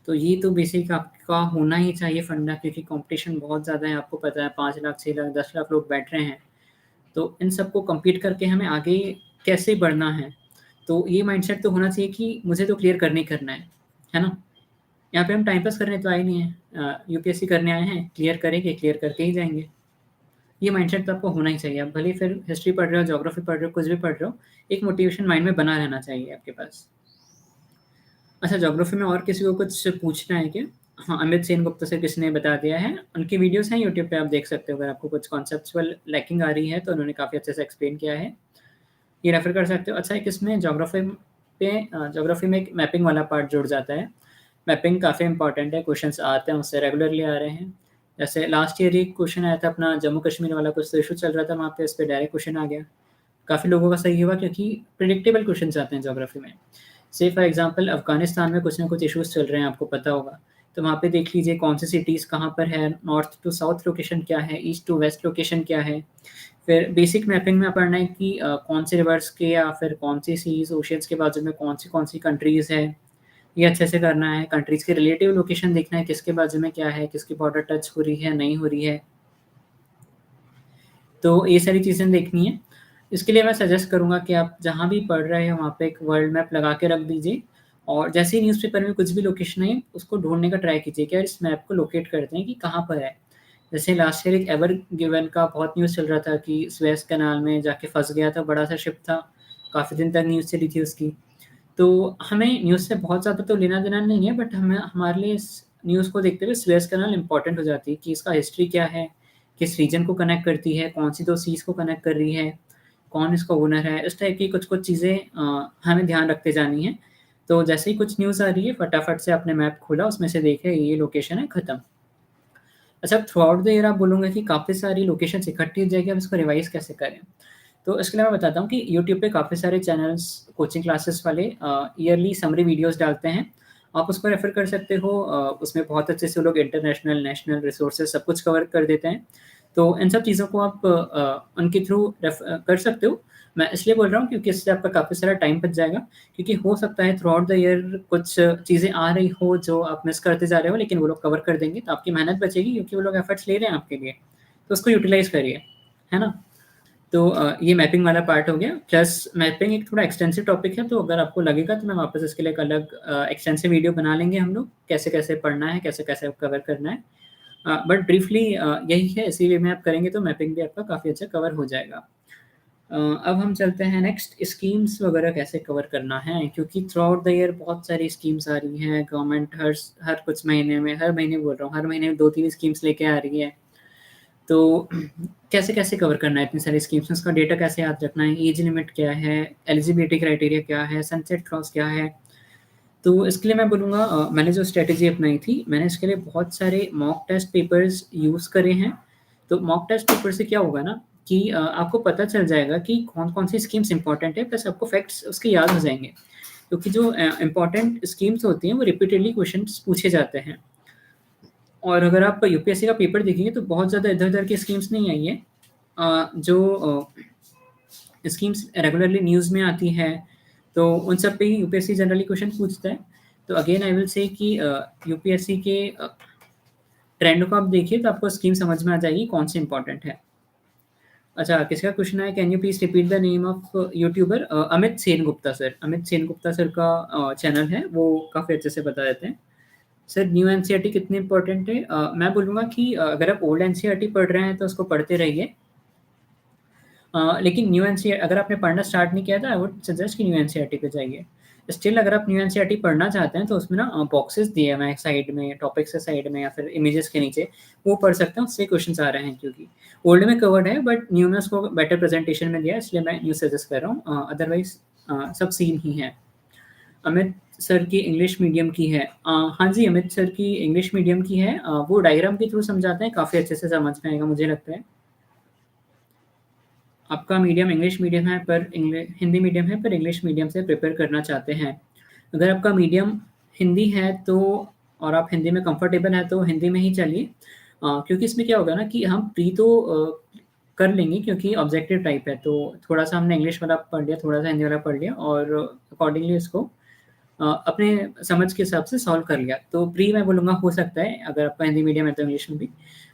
तो ये तो बेसिक आपका होना ही चाहिए फंडा, क्योंकि कॉम्पिटिशन बहुत ज़्यादा है, आपको पता है 5 लाख, 6 लाख, 10 लाख लोग बैठ रहे हैं। तो इन सबको कम्पीट करके हमें आगे कैसे बढ़ना है? तो ये माइंडसेट तो होना चाहिए कि मुझे तो क्लियर करना ही करना है ना? यहाँ पे हम टाइम पास करने तो आए नहीं हैं, यूपीएससी करने आए हैं, क्लियर करेंगे, क्लियर करके ही जाएँगे। ये माइंडसेट तो आपको होना ही चाहिए। आप भले ही फिर हिस्ट्री पढ़ रहे हो, ज्योग्राफी पढ़ रहे हो, कुछ भी पढ़ रहे हो, एक मोटिवेशन माइंड में बना रहना चाहिए आपके पास। अच्छा, ज्योग्राफी में और किसी को कुछ पूछना है क्या? हाँ, अमित सेनगुप्ता सर किसी ने बता दिया है। उनकी वीडियोज़ हैं यूट्यूब पे, आप देख सकते हो। अगर आपको कुछ कॉन्सेप्चुअल लैकिंग आ रही है, तो उन्होंने काफ़ी अच्छे से एक्सप्लेन किया है। ये रेफ़र कर सकते हो। अच्छा, एक इसमें ज्योग्राफी में एक मैपिंग वाला पार्ट जुड़ जाता है। मैपिंग काफ़ी इम्पोर्टेंट है, क्वेश्चन्स आते हैं उससे, रेगुलरली आ रहे हैं। जैसे लास्ट ईयर एक क्वेश्चन आया था अपना जम्मू-कश्मीर वाला, कुछ तो इश्यू चल रहा था वहाँ पे, उस पे डायरेक्ट क्वेश्चन आ गया। काफ़ी लोगों का सही हुआ, क्योंकि प्रेडिक्टेबल क्वेश्चन्स आते हैं ज्योग्राफी में। से फॉर एग्ज़ाम्पल अफ़गानिस्तान में कुछ ना कुछ इश्यूज़ चल रहे हैं, आपको पता होगा। तो वहाँ पे देख लीजिए कौन सी सिटीज़ कहाँ पर है, नॉर्थ टू साउथ लोकेशन क्या है, ईस्ट टू वेस्ट लोकेशन क्या है। फिर बेसिक मैपिंग में पढ़ना है कि कौन से रिवर्स के या फिर कौन सी सीज़, ओशियंस के बाजू में कौन सी कंट्रीज़ है। ये अच्छे से करना है। कंट्रीज़ के रिलेटिव लोकेशन देखना है, किसके बाजू में क्या है, किसकी बॉर्डर टच हो रही है, नहीं हो रही है। तो ये सारी चीज़ें देखनी है। इसके लिए मैं सजेस्ट करूँगा कि आप जहाँ भी पढ़ रहे हो वहाँ पे एक वर्ल्ड मैप लगा के रख दीजिए, और जैसे ही न्यूज़पेपर में कुछ भी लोकेशन आई, उसको ढूँढने का ट्राई कीजिए कि यार इस मैप को लोकेट करते हैं कि कहाँ पर है। जैसे लास्ट ईयर एक एवर गिवन का बहुत न्यूज़ चल रहा था कि सुएज़ कैनाल में जाके फँस गया था, बड़ा-सा शिप था, काफ़ी दिन तक न्यूज़ चली थी उसकी। तो हमें न्यूज़ से बहुत ज़्यादा तो लेना-देना नहीं है, बट हमें हमारे लिए इस न्यूज़ को देखते हुए सुएज़ कैनाल इम्पोर्टेंट हो जाती है कि इसका हिस्ट्री क्या है, किस रीजन को कनेक्ट करती है, कौन-सी 2 सीज़ को कनेक्ट कर रही है, कौन इसका ओनर है, इस टाइप की कुछ-कुछ चीज़ें हमें ध्यान रखते जानी है। तो जैसे ही कुछ न्यूज़ आ रही है, फटाफट से आपने मैप खोला, उसमें से देखे ये लोकेशन है, खत्म। अच्छा, थ्रू आउट द ईयर आप बोलोगे कि काफ़ी सारी लोकेशंस इकट्ठी हो जाएगी, अब इसको रिवाइज़ कैसे करें? तो इसके लिए मैं बताता हूँ कि यूट्यूब पे काफ़ी सारे चैनल्स, कोचिंग क्लासेस वाले ईयरली समरी वीडियोज़ डालते हैं। आप उसको रेफ़र कर सकते हो। उसमें बहुत अच्छे से वो लोग इंटरनेशनल, नेशनल रिसोर्सेज़ सब कुछ कवर कर देते हैं। तो इन सब चीज़ों को आप उनके थ्रू कर सकते हो। मैं इसलिए बोल रहा हूँ क्योंकि इससे आपका काफ़ी सारा टाइम बच जाएगा, क्योंकि हो सकता है थ्रू आउट द ईयर कुछ चीज़ें आ रही हो जो आप मिस करते जा रहे हो, लेकिन वो लोग कवर कर देंगे, तो आपकी मेहनत बचेगी, क्योंकि वो लोग एफर्ट्स ले रहे हैं आपके लिए। तो उसको यूटिलाइज़ करिए, है ना? तो ये मैपिंग वाला पार्ट हो गया। प्लस मैपिंग एक थोड़ा एक्सटेंसिव टॉपिक है, तो अगर आपको लगेगा तो मैं वापस इसके लिए एक अलग एक्सटेंसिव वीडियो बना लेंगे हम लोग, कैसे-कैसे पढ़ना है, कैसे-कैसे कवर करना है। बट ब्रीफली यही है, इसी वे में आप करेंगे तो मैपिंग भी आपका काफ़ी अच्छा कवर हो जाएगा। अब हम चलते हैं नेक्स्ट, स्कीम्स वगैरह कैसे कवर करना है, क्योंकि थ्रू आउट द ईयर बहुत सारी स्कीम्स आ रही हैं। गवर्नमेंट हर कुछ महीने में, हर महीने बोल रहा हूँ, हर महीने में 2-3 स्कीम्स लेके आ रही है। तो कैसे-कैसे कवर करना है इतनी सारी स्कीम्स, उसका डेटा कैसे याद रखना है, एज लिमिट क्या है, एलिजिबिलिटी क्राइटेरिया क्या है, सनसेट क्लॉज़ क्या है। तो इसके लिए मैं बोलूँगा मैंने जो स्ट्रैटेजी अपनाई थी, मैंने इसके लिए बहुत सारे मॉक टेस्ट पेपर्स यूज़ करे हैं। तो मॉक टेस्ट पेपर से क्या होगा ना कि आपको पता चल जाएगा कि कौन-कौन सी स्कीम्स इम्पोर्टेंट है, प्लस आपको फैक्ट्स उसके याद हो जाएँगे। क्योंकि जो इम्पोर्टेंट स्कीम्स होती हैं, वो रिपीटेडली क्वेश्चन्स पूछे जाते हैं। और अगर आप यूपीएससी का पेपर देखेंगे तो बहुत ज़्यादा इधर-उधर की स्कीम्स नहीं आई हैं। जो स्कीम्स रेगुलरली न्यूज़ में आती हैं, तो उन सब पे ही यूपीएससी जनरली क्वेश्चन पूछता है। तो अगेन आई विल से कि यूपीएससी के ट्रेंड को आप देखिए तो आपको स्कीम समझ में आ जाएगी कौन सी इम्पोर्टेंट है। अच्छा, किसी का क्वेश्चन है, can you please repeat the name of YouTuber? Amit Sengupta sir. Amit Sengupta sir का चैनल है, वो काफ़ी अच्छे से बता देते हैं। सर, न्यू एनसीईआरटी कितनी इम्पोर्टेंट है? मैं बोलूँगा कि अगर आप ओल्ड एनसीईआरटी पढ़ रहे हैं तो उसको पढ़ते रहिए। लेकिन न्यू एनसीईआरटी अगर आपने पढ़ना स्टार्ट नहीं किया है तो आई वुड सजेस्ट कि न्यू एनसीईआरटी पे जाइए। स्टिल अगर आप न्यू एनसीईआरटी पढ़ना चाहते हैं तो उसमें ना बॉक्सेस दिए हुए हैं साइड में, टॉपिक्स के साइड में या फिर इमेजेस के नीचे, वो पढ़ सकते हैं, उससे क्वेश्चन्स आ रहे हैं, क्योंकि ओल्ड में कवर्ड है बट न्यू में उसको बेटर प्रेजेंटेशन में दिया है, इसलिए मैं न्यू सजेस्ट कर रहा हूँ। अदरवाइज़ सब सेम ही है। अमित सर की इंग्लिश मीडियम की है। हाँ जी, अमित सर की इंग्लिश मीडियम की है। वो डायग्राम के थ्रू समझाते हैं, काफ़ी अच्छे से समझ में आएगा मुझे लगता है। आपका मीडियम इंग्लिश मीडियम है पर हिंदी मीडियम है पर इंग्लिश मीडियम से प्रिपेयर करना चाहते हैं। अगर आपका मीडियम हिंदी है तो, और आप हिंदी में कंफर्टेबल हैं तो हिंदी में ही चलिए। क्योंकि इसमें क्या होगा ना कि हम प्री तो कर लेंगे क्योंकि ऑब्जेक्टिव टाइप है, तो थोड़ा-सा हमने इंग्लिश वाला पढ़ लिया, थोड़ा-सा हिंदी वाला पढ़ लिया और अकॉर्डिंगली इसको अपने समझ के हिसाब से सॉल्व कर लिया। तो प्री मैं बोलूँगा हो सकता है, अगर आपका हिंदी मीडियम है तो इंग्लिश में भी।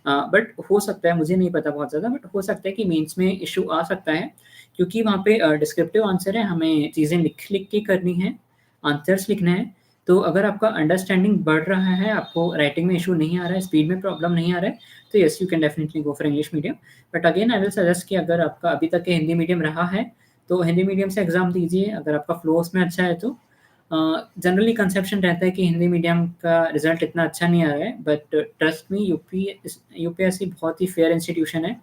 बट हो सकता है, मुझे नहीं पता बहुत ज़्यादा, बट हो सकता है कि मेंस में इश्यू आ सकता है क्योंकि वहाँ पे डिस्क्रिप्टिव आंसर है, हमें चीज़ें लिख-लिख के करनी है, आंसर्स लिखना है। तो अगर आपका अंडरस्टैंडिंग बढ़ रहा है, आपको राइटिंग में इश्यू नहीं आ रहा है, स्पीड में प्रॉब्लम नहीं आ रहा है, तो yes you can definitely go for English medium. But again I will suggest कि अगर आपका अभी तक के हिंदी मीडियम रहा है, तो हिंदी मीडियम से एग्ज़ाम दीजिए। अगर आपका फ्लो उसमें अच्छा है तो जनरली कंसेप्शन रहता है कि हिंदी मीडियम का रिज़ल्ट इतना अच्छा नहीं आ रहा है, बट ट्रस्ट मी यूपीएससी बहुत ही फेयर इंस्टीट्यूशन है।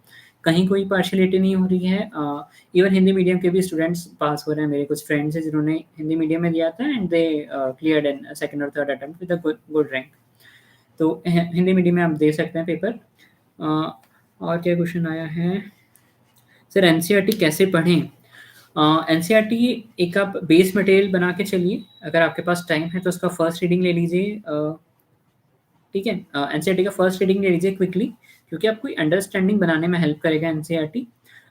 कहीं कोई पार्शियलिटी नहीं हो रही है। इवन हिंदी मीडियम के भी स्टूडेंट्स पास हो रहे हैं। मेरे कुछ फ्रेंड्स हैं जिन्होंने हिंदी मीडियम में दिया था and they cleared in second और third attempt with a good rank. तो हिंदी मीडियम में आप दे सकते हैं पेपर। और क्या क्वेश्चन आया है? सर एनसीईआरटी कैसे पढ़ें? एनसीईआरटी एक आप बेस मटेरियल बना के चलिए। अगर आपके पास टाइम है तो उसका फर्स्ट रीडिंग ले लीजिए। ठीक है? एनसीईआरटी का फर्स्ट रीडिंग ले लीजिए क्विकली, क्योंकि आपको अंडरस्टैंडिंग बनाने में हेल्प करेगा एनसीईआरटी।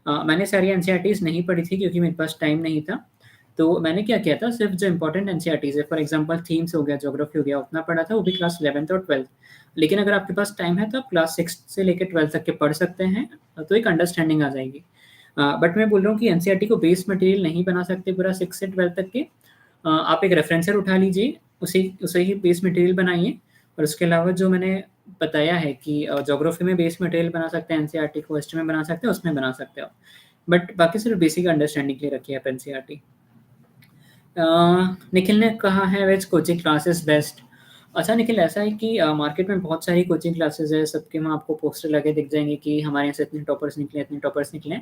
मैंने सारी एनसीईआरटीज़ नहीं पढ़ी थी क्योंकि मेरे पास टाइम नहीं था। तो मैंने क्या किया था, सिर्फ़ जो इम्पोर्टेंट एनसीईआरटीज़ है, फॉर एग्ज़ाम्पल थीम्स हो गया, ज्योग्राफी हो गया, उतना पढ़ा था, वो भी क्लास 11th और 12th। लेकिन अगर आपके पास टाइम है तो आप क्लास 6 से लेके 12th तक के पढ़ सकते हैं, तो एक अंडरस्टैंडिंग आ जाएगी। बट मैं बोल रहा हूँ कि एनसीईआरटी को बेस मटेरियल नहीं बना सकते पूरा 6 से 12 तक के। आप एक रेफरेंसर उठा लीजिए, उसे उसे ही बेस मटेरियल बनाइए। और उसके अलावा जो मैंने बताया है कि ज्योग्राफी में बेस मटेरियल बना सकते हैं एनसीईआरटी को, हिस्ट्री में बना सकते हैं, उसमें बना सकते हो। बट बाकी सिर्फ बेसिक अंडरस्टैंडिंग के लिए रखिए आप एनसीईआरटी। निखिल ने कहा है व्हिच कोचिंग क्लासेस बेस्ट? अच्छा निखिल, ऐसा है कि मार्केट में बहुत सारी कोचिंग क्लासेस है, सबके वहाँ आपको पोस्टर लगे दिख जाएँगे कि हमारे यहाँ से इतने टॉपर्स निकले, इतने टॉपर्स निकले।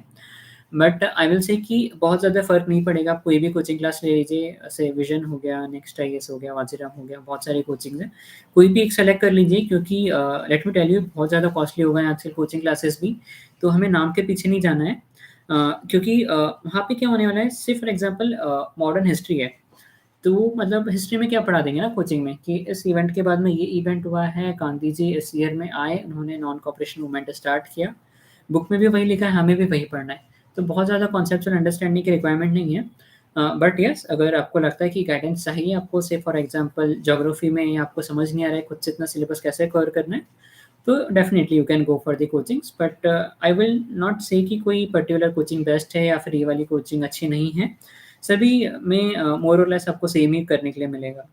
बट आई विल से कि बहुत ज़्यादा फ़र्क नहीं पड़ेगा, आप कोई भी कोचिंग क्लास ले लीजिए, जैसे विज़न हो गया, नेक्स्ट आईएएस हो गया, वाजीराम हो गया, बहुत सारी कोचिंग्स हैं। कोई भी एक सेलेक्ट कर लीजिए क्योंकि लेट मी टेल यू बहुत ज़्यादा कॉस्टली हो गए हैं आजकल कोचिंग क्लासेस भी, तो हमें नाम के पीछे नहीं जाना है। क्योंकि वहाँ पे क्या होने वाला है, सिर्फ़ फॉर एग्ज़ाम्पल मॉडर्न हिस्ट्री है, तो मतलब हिस्ट्री में क्या पढ़ा देंगे ना कोचिंग में कि इस इवेंट के बाद में ये इवेंट हुआ है, गांधी जी इस ईयर में आए, उन्होंने नॉन कोऑपरेशन मूवमेंट स्टार्ट किया। बुक में भी वही लिखा है, हमें भी वही पढ़ना है। तो बहुत ज़्यादा कॉन्सेप्चुअल अंडरस्टैंडिंग की रिक्वायरमेंट नहीं है। बट येस, अगर आपको लगता है कि गाइडेंस चाहिए आपको, से फॉर एग्ज़ाम्पल ज्योग्राफी में या आपको समझ नहीं आ रहा है खुद से इतना सिलेबस कैसे कवर करना है, तो definitely you can go for the coachings. But I will not say कि कोई पर्टिकुलर कोचिंग बेस्ट है या फिर ये वाली कोचिंग अच्छी नहीं है। सभी में मोर और लेस आपको सेम ही करने के लिए मिलेगा।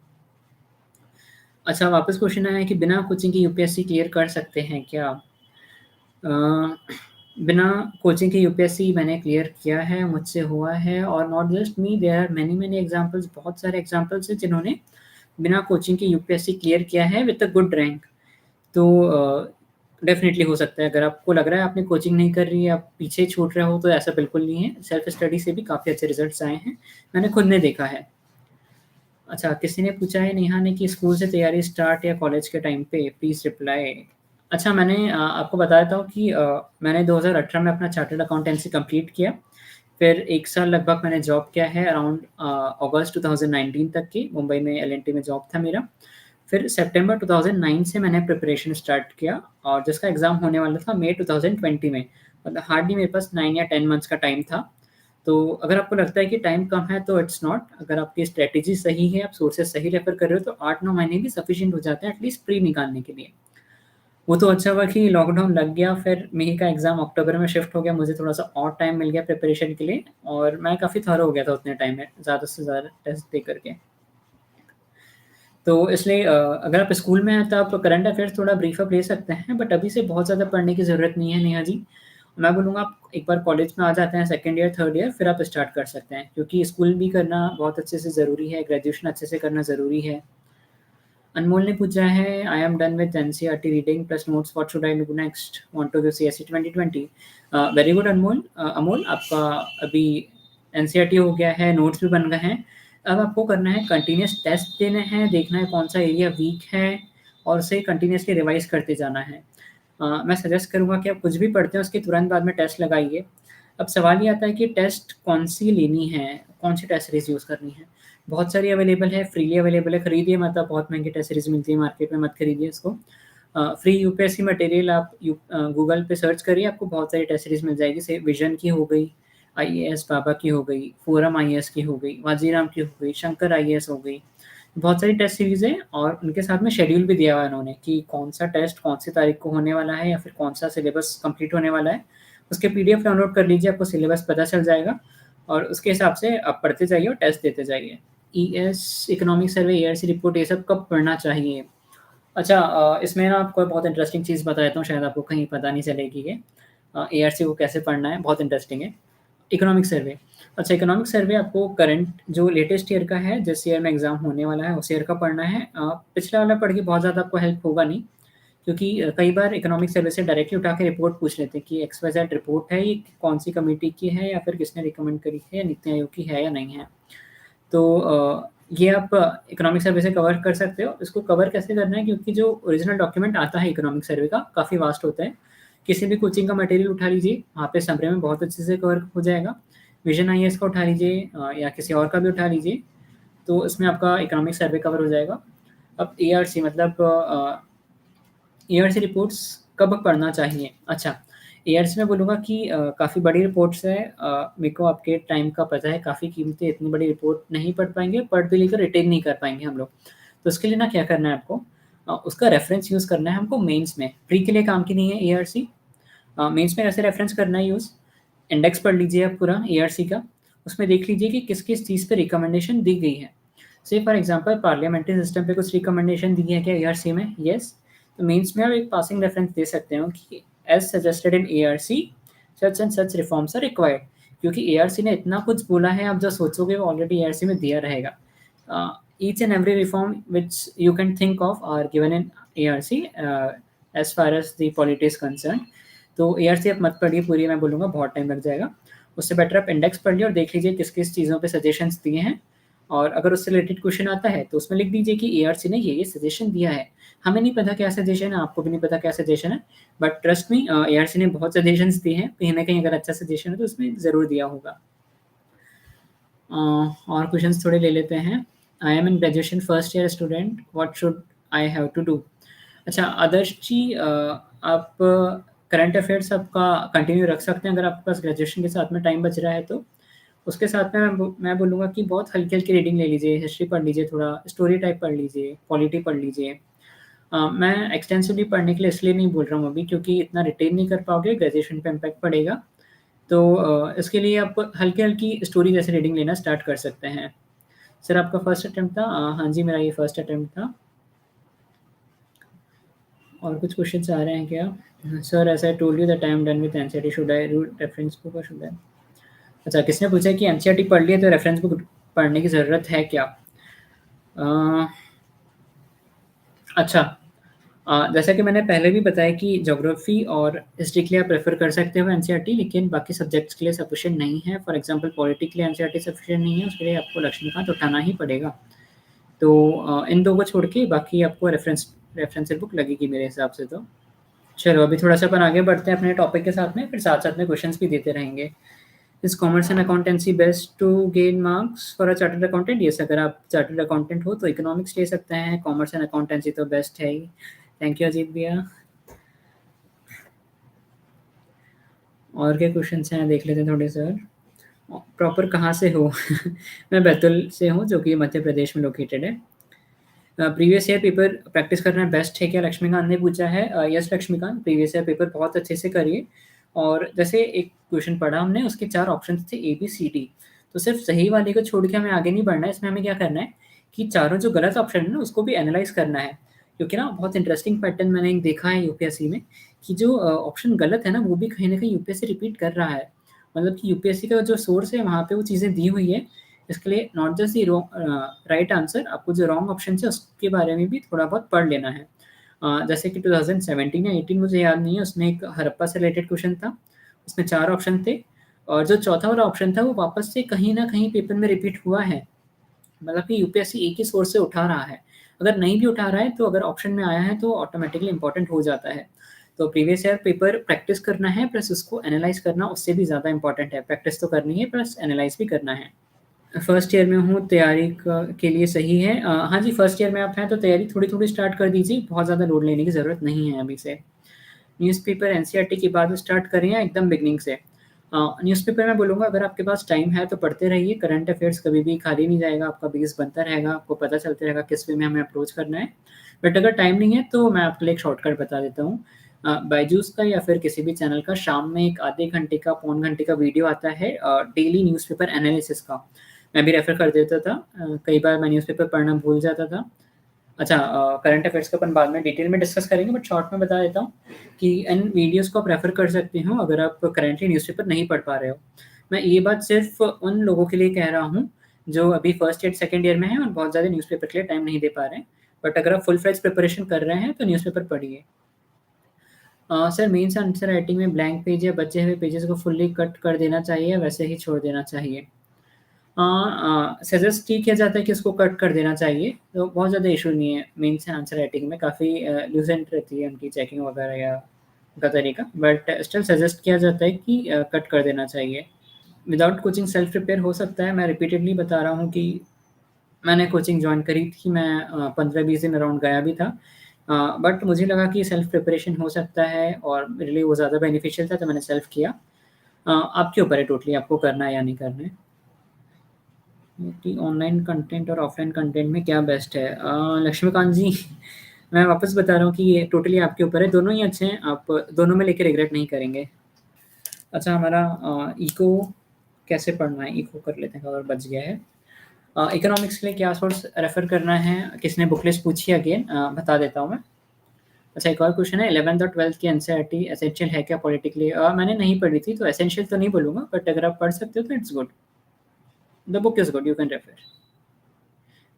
अच्छा, वापस क्वेश्चन आया है कि बिना कोचिंग के यूपीएससी क्लियर कर सकते हैं क्या? अ, बिना कोचिंग के यूपीएससी मैंने क्लियर किया है, मुझसे हुआ है, और not just me, there are many many examples, बहुत सारे एग्जांपल्स हैं जिन्होंने बिना कोचिंग के यूपीएससी क्लियर किया है विद अ गुड रैंक। तो डेफ़िनिटली हो सकता है। अगर आपको लग रहा है आपने कोचिंग नहीं कर रही है, आप पीछे छूट रहे हो, तो ऐसा बिल्कुल नहीं है। सेल्फ स्टडी से भी काफ़ी अच्छे रिज़ल्ट्स आए हैं, मैंने खुद ने देखा है। अच्छा, किसी ने पूछा है नेहा ने कि स्कूल से तैयारी स्टार्ट या कॉलेज के टाइम पे? Please reply. अच्छा, मैंने आपको बता देता हूँ कि मैंने 2018 में अपना चार्टर्ड अकाउंटेंसी कंप्लीट किया। फिर 1 साल लगभग मैंने जॉब किया है, अराउंड अगस्त 2019 तक की, मुंबई में एल&टी में जॉब था मेरा। फिर सितंबर 2009 से मैंने प्रिपरेशन स्टार्ट किया और जिसका एग्ज़ाम होने वाला था मई 2020 में। मतलब हार्डली मेरे पास 9 या 10 मंथ्स का टाइम था। तो अगर आपको लगता है कि टाइम कम है तो इट्स नॉट, अगर आपकी स्ट्रैटेजी सही है, आप सोर्सेज़ सही रेफ़र कर रहे हो, तो 8-9 महीने भी सफिशिएंट हो जाते हैं एटलीस्ट प्री निकालने के लिए। वो तो अच्छा हुआ कि लॉकडाउन लग गया, फिर मई का एग्ज़ाम अक्टूबर में शिफ्ट हो गया, मुझे थोड़ा-सा और टाइम मिल गया प्रिपरेशन के लिए और मैं काफ़ी थॉरो हो गया था उतने टाइम में, ज़्यादा से ज़्यादा टेस्ट दे करके। तो इसलिए अगर आप स्कूल में हैं तो आप करंट अफ़ेयर्स थोड़ा ब्रीफ अप ले सकते हैं, बट अभी से बहुत ज़्यादा पढ़ने की ज़रूरत नहीं है नेहा जी। मैं बोलूँगा आप एक बार कॉलेज में आ जाते हैं, सेकंड ईयर, थर्ड ईयर, फिर आप स्टार्ट कर सकते हैं, क्योंकि स्कूल भी करना बहुत अच्छे से ज़रूरी है, ग्रेजुएशन अच्छे से करना ज़रूरी है। अनमोल ने पूछा है, I am done with NCERT reading plus notes, what should I do next? Want to give CSE 2020। Very good Anmol. Amol, आपका अभी एनसीईआरटी हो गया है, नोट्स भी बन गए हैं। अब आपको करना है कंटीन्यूअस टेस्ट देने हैं, देखना है कौन-सा एरिया वीक है और उसे कंटीन्यूअसली रिवाइज़ करते जाना है। मैं सजेस्ट करूँगा कि आप कुछ भी पढ़ते हैं उसके तुरंत बाद में टेस्ट लगाइए। अब सवाल ये आता है कि टेस्ट कौन-सी लेनी है, कौन-सी टेस्ट सीरीज़ यूज़ करनी है? बहुत सारी अवेलेबल है, फ्रीली अवेलेबल है, खरीदिए मत, आप बहुत महँगी टेस्ट सीरीज़ मिलती है मार्केट में, मत खरीदिए इसको। फ्री यूपीएससी मटेरियल आप गूगल पे सर्च करिए, आपको बहुत सारी टेस्ट सीरीज़ मिल जाएगी। से विज़न की हो गई, आईएएस बाबा की हो गई, फोरम आईएएस की हो गई, वाजीराम की हो गई, शंकर आईएएस हो गई। बहुत सारी टेस्ट सीरीज़ हैं और उनके साथ में शेड्यूल भी दिया हुआ है उन्होंने कि कौन-सा टेस्ट कौन-सी तारीख को होने वाला है या फिर कौन-सा सिलेबस कंप्लीट होने वाला है। उसके पीडीएफ डाउनलोड कर लीजिए, आपको सिलेबस पता चल जाएगा और उसके हिसाब से आप पढ़ते जाइए और टेस्ट देते जाइए। ES, economic survey, ERC report ये सब कब पढ़ना चाहिए? अच्छा, इसमें ना आपको बहुत इंटरेस्टिंग चीज़ बता देता हूँ, शायद आपको कहीं पता नहीं चलेगी ये। एआरसी को कैसे पढ़ना है, बहुत इंटरेस्टिंग है। इकोनॉमिक सर्वे, अच्छा इकोनॉमिक सर्वे आपको करंट जो लेटेस्ट ईयर का है, जिस ईयर में एग्ज़ाम होने वाला है, उस ईयर का पढ़ना है। पिछला वाला पढ़ के बहुत ज़्यादा आपको हेल्प होगा नहीं, क्योंकि कई बार इकोनॉमिक सर्वे से डायरेक्टली उठा के रिपोर्ट पूछ लेते हैं कि एक्स वाई ज़ेड रिपोर्ट है, ये कौन-सी कमिटी की है या फिर किसने रिकमेंड करी है, या नीति आयोग की है या नहीं है। तो ये आप इकोनॉमिक सर्वे से कवर कर सकते हो। इसको कवर कैसे करना है, क्योंकि जो ओरिजिनल डॉक्यूमेंट आता है इकोनॉमिक सर्वे का काफ़ी वास्ट होता है। किसी भी कोचिंग का मटेरियल उठा लीजिए, वहाँ पे समरी में बहुत अच्छे से कवर हो जाएगा। विज़न आईएएस का उठा लीजिए या किसी और का भी उठा लीजिए, तो इसमें आपका इकोनॉमिक सर्वे कवर हो जाएगा। अब ईआरसी मतलब ईआरसी रिपोर्ट्स कब पढ़ना चाहिए? अच्छा, ईआरसी में बोलूँगा कि काफ़ी बड़ी रिपोर्ट्स है, मेरे को आपके टाइम का पता है, काफ़ी कीमती है, इतनी बड़ी रिपोर्ट नहीं पढ़ पाएँगे, पढ़ भी लेकर रिटेन नहीं कर पाएँगे हम लोग। तो उसके लिए ना क्या करना है आपको, उसका रेफ़रेंस यूज़ करना है हमको मेंस में। प्री के लिए काम की नहीं है ईआरसी। मेंस में कैसे रेफ़रेंस करना है यूज़, इंडेक्स पढ़ लीजिए आप पूरा ईआरसी का, उसमें देख लीजिए कि किस-किस चीज़ पे रिकमेंडेशन दी गई है। Say for example parliamentary system पे कुछ रिकमेंडेशन दी है क्या ईआरसी में? येस। तो मेंस में आप एक पासिंग रेफ़रेंस दे सकते हो कि as suggested in ARC such and such reforms are required, क्योंकि एआरसी ने इतना कुछ बोला है, आप जो सोचोगे वो ऑलरेडी एआरसी में दिया रहेगा। Each and every reform which you can think of are given in ARC as far as the polity is concerned. तो एआरसी आप मत पढ़िए पूरी, मैं बोलूँगा बहुत टाइम लग जाएगा। उससे बेटर आप इंडेक्स पढ़ लिए और देख लीजिए किस-किस चीज़ों पे सजेशंस दिए हैं, और अगर उससे रिलेटेड क्वेश्चन आता है तो उसमें लिख दीजिए कि एआरसी ने ये सजेशन दिया है। हमें नहीं पता क्या सजेशन है, आपको भी नहीं पता क्या सजेशन है, बट ट्रस्ट मी एआरसी ने बहुत सजेशंस दिए हैं, कहीं न कहीं अगर अच्छा सजेशन है तो उसमें ज़रूर दिया होगा। और क्वेश्चंस थोड़े ले लेते हैं। I am in graduation first year student, what should I have to do? अच्छा आदर्श जी, आप करंट अफ़ेयर्स आपका कंटिन्यू रख सकते हैं अगर आपके पास ग्रेजुएशन के साथ में टाइम बच रहा है तो। उसके साथ में मैं बोलूँगा कि बहुत हल्की-हल्की रीडिंग ले लीजिए, हिस्ट्री पढ़ लीजिए थोड़ा, स्टोरी टाइप पढ़ लीजिए, पॉलिटी पढ़ लीजिए। मैं एक्सटेंसिवली पढ़ने के लिए इसलिए नहीं बोल रहा हूँ अभी, क्योंकि इतना रिटेन नहीं कर पाओगे, ग्रेजुएशन पे इम्पैक्ट पड़ेगा। तो इसके लिए आप हल्की-हल्की स्टोरी जैसे रीडिंग लेना स्टार्ट कर सकते हैं। सर आपका फर्स्ट अटेम्प्ट था? हाँ जी, मेरा ये फर्स्ट अटेम्प्ट था। और कुछ क्वेश्चन्स आ रहे हैं क्या? Sir as I told you that I am done with NCERT, should I read reference book और शुड आई? अच्छा, किसने पूछा कि एनसीईआरटी पढ़ लिया तो रेफरेंस बुक पढ़ने की ज़रूरत है क्या? अ, अच्छा, जैसा कि मैंने पहले भी बताया कि ज्योग्राफ़ी और हिस्ट्री के लिए आप प्रेफ़र कर सकते हो एनसीईआरटी, लेकिन बाकी सब्जेक्ट्स के लिए सफिशिएंट नहीं है। फॉर एग्ज़ाम्पल पॉलिटी के लिए एनसीईआरटी सफिशिएंट नहीं है, उसके लिए आपको लक्ष्मीकांत उठाना ही पड़ेगा। तो इन 2 को छोड़ के बाकी आपको रेफ़रेंस बुक लगेगी मेरे हिसाब से तो। चलो अभी थोड़ा-सा अपन आगे बढ़ते हैं अपने टॉपिक के साथ में, फिर साथ-साथ में क्वेश्चन्स भी देते रहेंगे। Is commerce and accountancy best to gain marks for a chartered accountant? Yes, अगर आप चार्टर्ड अकाउंटेंट हो तो इकोनॉमिक्स ले सकते हैं, कॉमर्स एंड अकाउंटेंसी तो बेस्ट है ही। थैंक यू अजीत भैया। और क्या क्वेश्चन्स हैं देख लेते हैं थोड़े सर। प्रॉपर कहाँ से हो? मैं बैतूल से हूँ, जो कि मध्य प्रदेश में लोकेटेड है। प्रीवियस ईयर पेपर प्रैक्टिस करना बेस्ट है क्या, लक्ष्मीकांत ने पूछा है। Yes Laxmikanth, previous year paper बहुत अच्छे से करिए, और जैसे एक क्वेश्चन पढ़ा हमने, उसके 4 ऑप्शंस थे ए, बी, सी, डी। तो सिर्फ सही वाले को छोड़ के हमें आगे नहीं बढ़ना है, इसमें हमें क्या करना है कि चारों जो गलत ऑप्शन है ना, उसको भी एनालाइज़ करना है। क्योंकि ना बहुत इंटरेस्टिंग पैटर्न मैंने एक देखा है यूपीएससी में, कि जो ऑप्शन गलत है ना, वो भी कहीं न कहीं यूपीएससी रिपीट कर रहा है। मतलब कि यूपीएससी का जो सोर्स है, वहाँ पे वो चीज़ें दी हुई है। इसके लिए not just the right answer, आपको जो रॉन्ग ऑप्शन है उसके बारे में भी थोड़ा बहुत पढ़ लेना है। जैसे कि 2017 या 18 मुझे याद नहीं है, उसमें एक हड़प्पा से रिलेटेड क्वेश्चन था। उसमें 4 ऑप्शन थे, और जो चौथा वाला ऑप्शन था वो वापस से कहीं न कहीं पेपर में रिपीट हुआ है। मतलब कि यूपीएससी एक ही सोर्स से उठा रहा है। अगर नहीं भी उठा रहा है तो अगर ऑप्शन में आया है तो ऑटोमैटिकली इम्पोर्टेंट हो जाता है। तो प्रीवियस ईयर पेपर प्रैक्टिस करना है, प्लस उसको एनालाइज़ करना उससे भी ज़्यादा इम्पोर्टेंट है। प्रैक्टिस तो करनी है, प्लस एनालाइज़ भी करना है। फर्स्ट ईयर में हूँ, तैयारी के लिए सही है। हाँ जी, फर्स्ट ईयर में आप हैं तो तैयारी थोड़ी-थोड़ी स्टार्ट कर दीजिए, बहुत ज़्यादा लोड लेने की ज़रूरत नहीं है अभी से। न्यूज़पेपर एनसीईआरटी के बाद स्टार्ट करें या एकदम बिगिनिंग से? न्यूज़पेपर मैं बोलूँगा अगर आपके पास टाइम है तो पढ़ते रहिए, करंट अफेयर्स कभी भी खाली नहीं जाएगा, आपका बेस बनता रहेगा, आपको पता चलता रहेगा किस वे में हमें अप्रोच करना है। बट अगर टाइम नहीं है तो मैं आपके लिए एक शॉर्टकट बता देता हूँ। बायजूस का या फिर किसी भी चैनल का शाम में एक आधे घंटे का, पौन घंटे का वीडियो आता है डेली न्यूज़पेपर एनालिसिस का। मैं भी रेफ़र कर देता था। कई बार मैं न्यूज़पेपर पढ़ना भूल जाता था। अच्छा, करंट अफेयर्स का अपन बाद में डिटेल में डिस्कस करेंगे बट शॉर्ट में बता देता हूँ कि इन वीडियोज़ को आप रेफ़र कर सकते हो अगर आप करंटली न्यूज़पेपर नहीं पढ़ पा रहे हो। मैं ये बात सिर्फ़ उन लोगों के लिए कह रहा हूँ, जो अभी फर्स्ट ईयर, सेकंड ईयर में हैं और बहुत ज़्यादा न्यूज़पेपर के लिए टाइम नहीं दे पा रहे हैं। बट अगर आप फुल फ्लेज प्रिपरेशन कर रहे हैं तो न्यूज़पेपर पढ़िए। सर मेंस आंसर राइटिंग में ब्लैंक पेज या बचे हुए पेजेज़ को फुल्ली कट कर देना चाहिए या वैसे ही छोड़ देना चाहिए? सजेस्ट ये किया जाता है कि उसको कट कर देना चाहिए, तो बहुत ज़्यादा इश्यू नहीं है मेंस एंड आंसर राइटिंग में, काफ़ी लूज़ेंट रहती है उनकी चेकिंग वगैरह या उनका तरीका, बट स्टिल सजेस्ट किया जाता है कि कट कर देना चाहिए। विदाउट कोचिंग सेल्फ प्रिपेयर हो सकता है, मैं रिपीटेडली बता रहा हूँ कि मैंने कोचिंग जॉइन करी थी, मैं 15-20 दिन अराउंड गया भी था। बट मुझे लगा कि सेल्फ प्रिपरेशन हो सकता है और मेरे लिए वो ज़्यादा बेनिफिशियल था तो मैंने सेल्फ किया। आपके ऊपर है टोटली आपको करना है या नहीं करना है। कि ऑनलाइन कंटेंट और ऑफलाइन कंटेंट में क्या बेस्ट है? लक्ष्मीकांत जी मैं वापस बता रहा हूँ कि ये टोटली आपके ऊपर है, दोनों ही अच्छे हैं, आप दोनों में लेके रिग्रेट नहीं करेंगे। अच्छा, हमारा इको कैसे पढ़ना है? इको कर लेते हैं अगर बच गया है। इकोनॉमिक्स के लिए क्या सोर्स रेफ़र करना है? किसने बुक लिस्ट पूछी अगेन बता देता हूँ मैं। अच्छा, एक और क्वेश्चन है 11th और 12th की एनसीईआरटी एसेंशियल है क्या पॉलिटिकली? मैंने नहीं पढ़ी थी तो एसेंशियल तो नहीं बोलूँगा बट अगर आप पढ़ सकते हो तो it's good. The book is good, you can refer.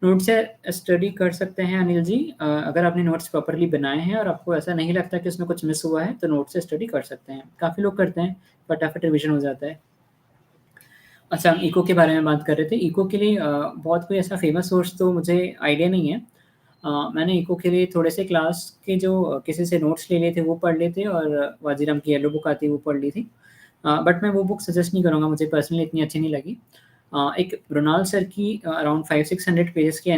Note से स्टडी कर सकते हैं अनिल जी। अगर आपने नोट्स प्रॉपर्ली बनाए हैं और आपको ऐसा नहीं लगता कि उसमें कुछ मिस हुआ है, तो नोट से स्टडी कर सकते हैं। काफ़ी लोग करते हैं, फटाफट रिवीजन हो जाता है। अच्छा, हम इको के बारे में बात कर रहे थे। इको के लिए बहुत कोई ऐसा फ़ेमस सोर्स तो मुझे आइडिया नहीं है। मैंने इको के लिए थोड़े से क्लास के जो किसी से नोट्स ले लिए थे, वो पढ़ लिए थे और वाजीराम की येलो बुक आती है, वो पढ़ ली थी। बट मैं वो बुक सजेस्ट नहीं करूँगा, मुझे पर्सनली इतनी अच्छी नहीं लगी। एक मृणाल सर की अराउंड 500-600 पेजेज़ की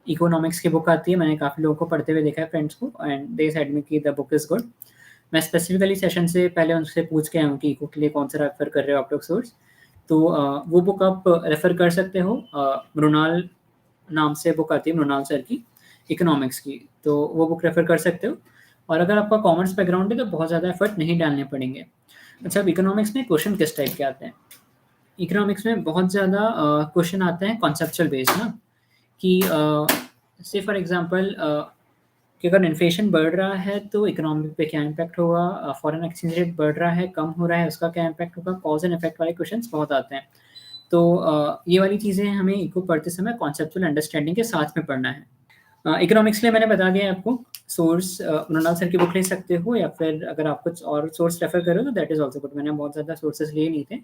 इकोनॉमिक्स की बुक आती है, मैंने काफ़ी लोगों को पढ़ते हुए देखा है फ्रेंड्स को एंड दे सेड मी कि द बुक इज़ गुड। मैं स्पेसिफिकली सेशन से पहले उनसे पूछ के आया हूँ कि इको के लिए कौन-सा रेफ़र कर रहे हो आप लोग सोर्स। तो वो बुक आप रेफ़र कर सकते हो। मृणाल नाम से बुक आती है मृणाल सर की, इकोनॉमिक्स की, तो वो बुक रेफ़र कर सकते हो। और अगर आपका कॉमर्स बैकग्राउंड है तो बहुत ज़्यादा एफ़र्ट नहीं डालने पड़ेंगे। अच्छा, अब इकोनॉमिक्स में क्वेश्चन किस टाइप के आते हैं? इकोनॉमिक्स में बहुत ज़्यादा क्वेश्चन आते हैं कॉन्सेप्चुअल बेस्ड ना, कि से फॉर एग्ज़ाम्पल कि अगर इन्फ्लेशन बढ़ रहा है तो इकोनॉमी पे क्या इम्पैक्ट होगा? फॉरेन एक्सचेंज रेट बढ़ रहा है, कम हो रहा है, उसका क्या इम्पैक्ट होगा? कॉज़ एंड इफेक्ट वाले क्वेश्चंस बहुत आते हैं। तो ये वाली चीज़ें हमें इको पढ़ते समय कॉन्सेप्चुअल अंडरस्टैंडिंग के साथ में पढ़ना है। इकोनॉमिक्स के लिए मैंने बता दिया है आपको, सोर्स मृणाल सर की बुक ले सकते हो या फिर अगर आप कुछ और सोर्स रेफ़र कर रहे हो तो दैट इज़ ऑल्सो गुड। मैंने बहुत ज़्यादा सोर्सेज़ लिए नहीं थे।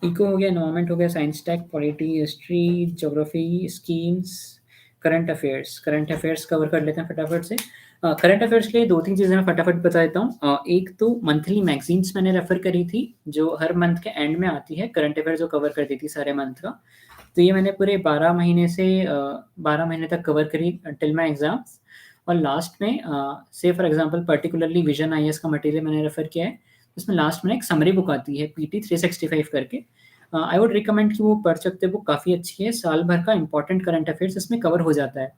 इको हो गया, एनवायरनमेंट हो गया, science tech, polity, history, geography, schemes, current affairs. Current affairs cover कर लेते हैं फटाफट से। करंट अफेयर्स के लिए 2-3 चीज़ें मैं फटाफट बता देता हूँ। एक तो मंथली मैगज़ीन्स मैंने रेफ़र करी थी, जो हर मंथ के एंड में आती है, करंट अफेयर जो कवर करती थी सारे मंथ का। तो ये मैंने पूरे 12 महीने से 12 महीने तक कवर करी टिल माय एग्ज़ाम्स। और लास्ट में से for example particularly vision IAS का मटीरियल मैंने रेफ़र किया है। उसमें लास्ट में एक समरी बुक आती है पीटी 365 करके। आई वुड रिकमेंड कि वो पढ़ सकते हो, बुक काफ़ी अच्छी है, साल भर का इम्पोर्टेंट करंट अफेयर्स इसमें कवर हो जाता है।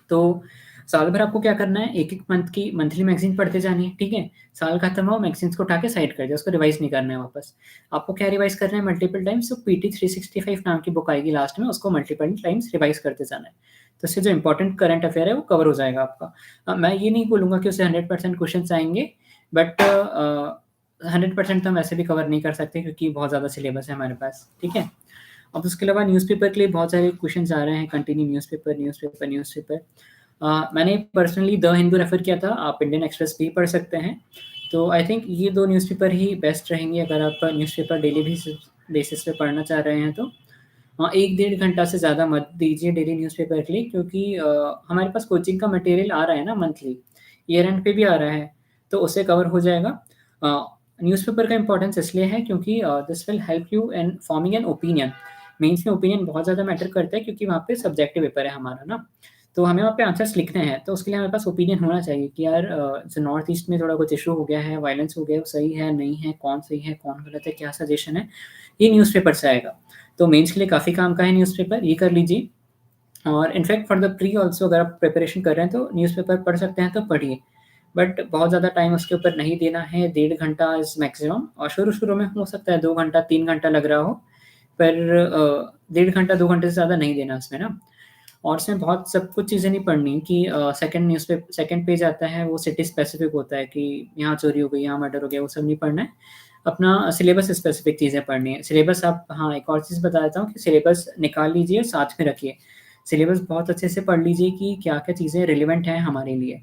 तो साल भर आपको क्या करना है, एक-एक मंथ की मंथली मैगज़ीन पढ़ते जानी है, ठीक है? साल खत्म हुआ, मैगज़ीन्स को उठा के साइड कर दिया, उसको रिवाइज़ नहीं करना है वापस। आपको क्या रिवाइज़ करना है मल्टीपल टाइम्स, तो पीटी 365 नाम की बुक आएगी लास्ट में, उसको मल्टीपल टाइम्स रिवाइज़ करते जाना है। तो इससे जो इम्पोर्टेंट करंट अफेयर है, वो कवर हो जाएगा आपका। मैं ये नहीं बोलूँगा कि उससे 100% क्वेश्चन्स आएँगे, बट 100% तो हम वैसे भी कवर नहीं कर सकते क्योंकि बहुत ज़्यादा सिलेबस है हमारे पास, ठीक है? अब उसके अलावा न्यूज़पेपर के लिए बहुत सारे क्वेश्चन्स आ रहे हैं, कंटिन्यू न्यूज़पेपर, न्यूज़पेपर, न्यूज़पेपर। मैंने पर्सनली द हिंदू रेफ़र किया था, आप इंडियन एक्सप्रेस भी पढ़ सकते हैं। तो आई थिंक ये 2 न्यूज़पेपर ही बेस्ट रहेंगे अगर आप न्यूज़पेपर डेली बेसिस पे पढ़ना चाह रहे हैं तो। 1 डेढ़ घंटा से ज़्यादा मत दीजिए डेली न्यूज़पेपर के लिए क्योंकि हमारे पास कोचिंग का मटेरियल आ रहा है ना मंथली, ईयर एंड पे भी आ रहा है, तो उससे कवर हो जाएगा। न्यूज़पेपर का इम्पोर्टेंस इसलिए है क्योंकि this will help you in forming an opinion. Mains में ओपिनियन बहुत ज़्यादा मैटर करता है क्योंकि वहाँ पे सब्जेक्टिव पेपर है हमारा ना, तो हमें वहाँ पे आंसर्स लिखने हैं, तो उसके लिए हमारे पास ओपिनियन होना चाहिए कि यार जो नॉर्थ ईस्ट में थोड़ा कुछ इश्यू हो गया है, वायलेंस हो गया है, वो सही है, नहीं है, कौन सही है, कौन गलत है, क्या सजेशन है, ये न्यूज़पेपर से आएगा। तो मेंस के लिए काफ़ी काम का है न्यूज़पेपर, ये कर लीजिए। और in fact for the pre also अगर आप प्रिपरेशन कर रहे हैं तो न्यूज़पेपर पढ़ सकते हैं तो पढ़िए। बट बहुत ज़्यादा टाइम उसके ऊपर नहीं देना है, 1.5 घंटा इज़ मैक्सिमम, और शुरू-शुरू में हो सकता है 2 घंटा, 3 घंटा लग रहा हो, पर 1.5 घंटा, 2 घंटे से ज़्यादा नहीं देना उसमें ना। और उसमें बहुत सब कुछ चीज़ें नहीं पढ़नी कि सेकंड पेज आता है, वो सिटी स्पेसिफिक होता है कि यहाँ चोरी हो गई, यहाँ मर्डर हो गया, वो सब नहीं पढ़ना है। अपना सिलेबस स्पेसिफिक चीज़ें पढ़नी है। सिलेबस आप, हाँ, एक और चीज़ बता देता हूँ कि सिलेबस निकाल लीजिए और साथ में रखिए। सिलेबस बहुत अच्छे से पढ़ लीजिए कि क्या-क्या चीज़ें रिलेवेंट हैं हमारे लिए।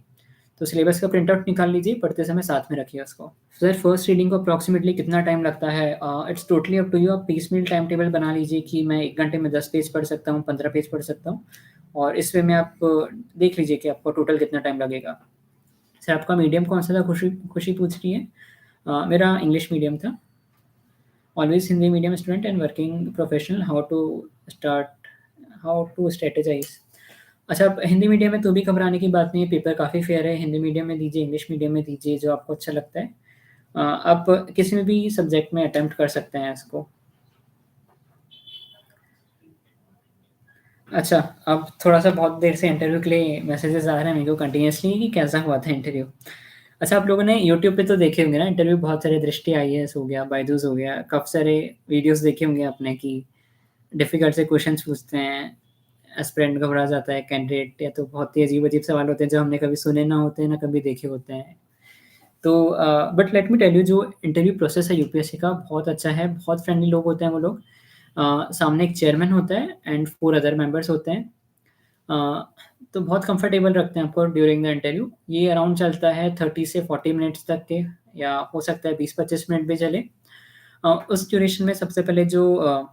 तो सिलेबस का प्रिंट आउट निकाल लीजिए, पढ़ते समय साथ में रखिए उसको। सर फर्स्ट रीडिंग को अप्रॉक्सिमेटली कितना टाइम लगता है? It's totally up to you. आप पीसमील टाइम टेबल बना लीजिए कि मैं 1 घंटे में 10 पेज पढ़ सकता हूँ, 15 पेज पढ़ सकता हूँ, और इस वे में आप देख लीजिए कि आपको टोटल कितना टाइम लगेगा। सर आपका मीडियम कौन-सा था? खुशी खुशी पूछ रही है। मेरा इंग्लिश मीडियम था। Always Hindi medium student and working professional, how to strategise. अच्छा, अब हिंदी मीडियम में तो भी घबराने की बात नहीं है, पेपर काफ़ी फेयर है। हिंदी मीडियम में दीजिए, इंग्लिश मीडियम में दीजिए, जो आपको अच्छा लगता है। आप किसी में भी सब्जेक्ट में अटेम्प्ट कर सकते हैं इसको। अच्छा, अब थोड़ा-सा बहुत देर से इंटरव्यू के लिए मैसेजेस आ रहे हैं मेरे को कंटीन्यूअसली कि कैसा हुआ था इंटरव्यू। अच्छा, आप लोगों ने यूट्यूब पे तो देखे होंगे ना इंटरव्यू, बहुत सारे दृष्टि आईएएस हो गया, बायजूस हो गया, काफ़ी सारे वीडियोज़ देखे होंगे आपने कि डिफ़िकल्ट से क्वेश्चन्स पूछते हैं, एस्पिरेंट घबरा जाता है, कैंडिडेट, या तो बहुत ही अजीब-अजीब सवाल होते हैं जो हमने कभी सुने ना होते हैं, ना कभी देखे होते हैं। तो but let me tell you, जो इंटरव्यू प्रोसेस है यूपीएससी का बहुत अच्छा है, बहुत फ्रेंडली लोग होते हैं वो लोग। सामने एक चेयरमैन होता है एंड 4 अदर मेंबर्स होते हैं। अ, तो बहुत कंफर्टेबल रखते हैं आपको ड्यूरिंग द इंटरव्यू। ये अराउंड चलता है 30 से 40 मिनट्स तक के, या हो सकता है 20-25 मिनट भी चले। उस ड्यूरेशन में सबसे पहले जो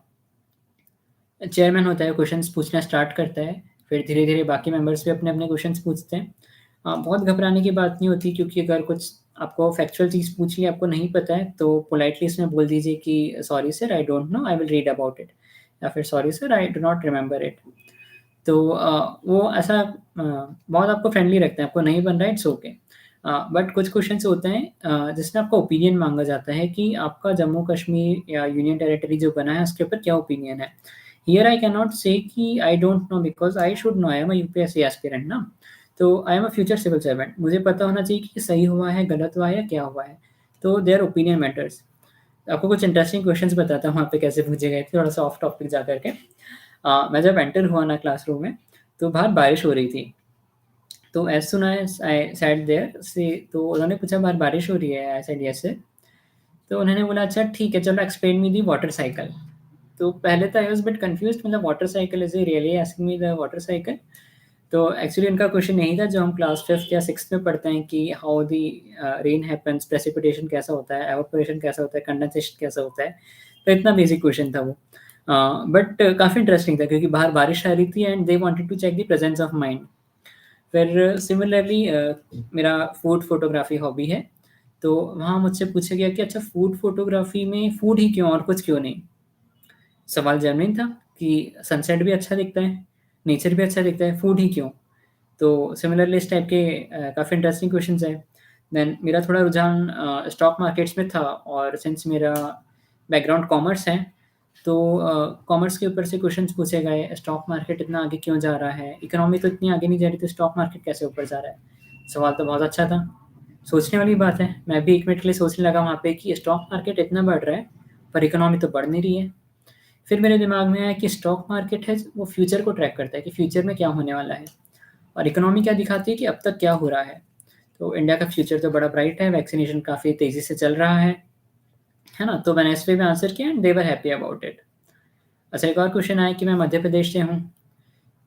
चेयरमैन होता है क्वेश्चंस पूछना स्टार्ट करता है, फिर धीरे-धीरे बाकी मेंबर्स भी अपने-अपने क्वेश्चंस पूछते हैं। बहुत घबराने की बात नहीं होती क्योंकि अगर कुछ आपको फैक्चुअल चीज़ पूछी है, आपको नहीं पता है, तो पोलाइटली इसमें बोल दीजिए कि sorry sir I don't no, I will read about it, या फिर sorry sir I do not remember it. तो वो ऐसा बहुत आपको फ्रेंडली रखते हैं, आपको नहीं बन रहा है, इट्स ओके। बट कुछ क्वेश्चन्स होते हैं जिसमें आपका ओपिनियन माँगा जाता है कि आपका जम्मू कश्मीर या यूनियन टेरिटरी जो बना है उसके ऊपर क्या ओपिनियन है। Here I can not say कि I don't know because I should know, I am a UPSC aspirant ना। तो I am a future civil servant, मुझे पता होना चाहिए कि सही हुआ है, गलत हुआ है या क्या हुआ है। तो देयर ओपिनियन मैटर्स। आपको कुछ इंटरेस्टिंग क्वेश्चन्स बताता हूँ वहाँ पे कैसे पूछे गए थे, थोड़ा-सा ऑफ टॉपिक जा कर के। मैं जब एंटर हुआ ना क्लासरूम में, तो बाहर बारिश हो रही थी। तो as soon as I sat there से, तो उन्होंने पूछा बाहर बारिश हो रही है? I said yes sir. तो उन्होंने बोला अच्छा ठीक है, चलो explain me the water cycle. तो पहले तो आई वाज़ बिट कन्फ्यूज़्ड, मतलब water cycle, is he really asking me the water cycle? तो एक्चुअली उनका क्वेश्चन यही था जो हम क्लास 5th या 6th में पढ़ते हैं कि how the rain happens, precipitation कैसा होता है, एवापोरेशन कैसा होता है, कंडेंसेशन कैसा होता है। तो इतना बेसिक क्वेश्चन था वो। बट काफ़ी इंटरेस्टिंग था क्योंकि बाहर बारिश आ रही थी and they wanted to check the presence of mind. फिर सिमिलरली मेरा फूड फ़ोटोग्राफ़ी हॉबी है, तो वहाँ मुझसे पूछा गया कि अच्छा फूड फ़ोटोग्राफ़ी में फूड ही क्यों और कुछ क्यों नहीं? सवाल जेन्युइन था कि सनसेट भी अच्छा दिखता है, नेचर भी अच्छा दिखता है, फूड ही क्यों? तो सिमिलरली इस टाइप के काफ़ी इंटरेस्टिंग क्वेश्चन्स हैं। देन मेरा थोड़ा रुझान स्टॉक मार्केट्स में था, और सिंस मेरा बैकग्राउंड कॉमर्स है, तो कॉमर्स के ऊपर से क्वेश्चन्स पूछे गए, स्टॉक मार्केट इतना आगे क्यों जा रहा है? इकोनॉमी तो इतनी आगे नहीं जा रही, तो स्टॉक मार्केट कैसे ऊपर जा रहा है? सवाल तो बहुत अच्छा था। सोचने वाली बात है। मैं भी 1 मिनट के लिए सोचने लगा वहाँ पे कि स्टॉक मार्केट इतना बढ़ रहा है, पर इकोनॉमी तो बढ़ नहीं रही है। फिर मेरे दिमाग में आया कि स्टॉक मार्केट है, वो फ्यूचर को ट्रैक करता है कि फ्यूचर में क्या होने वाला है, और इकोनॉमी क्या दिखाती है कि अब तक क्या हो रहा है। तो इंडिया का फ्यूचर तो बड़ा ब्राइट है, वैक्सीनेशन काफ़ी तेज़ी से चल रहा है ना? तो मैंने इस वे में आंसर किया and they were happy about it. अच्छा, एक और क्वेश्चन आया कि मैं मध्य प्रदेश से हूँ,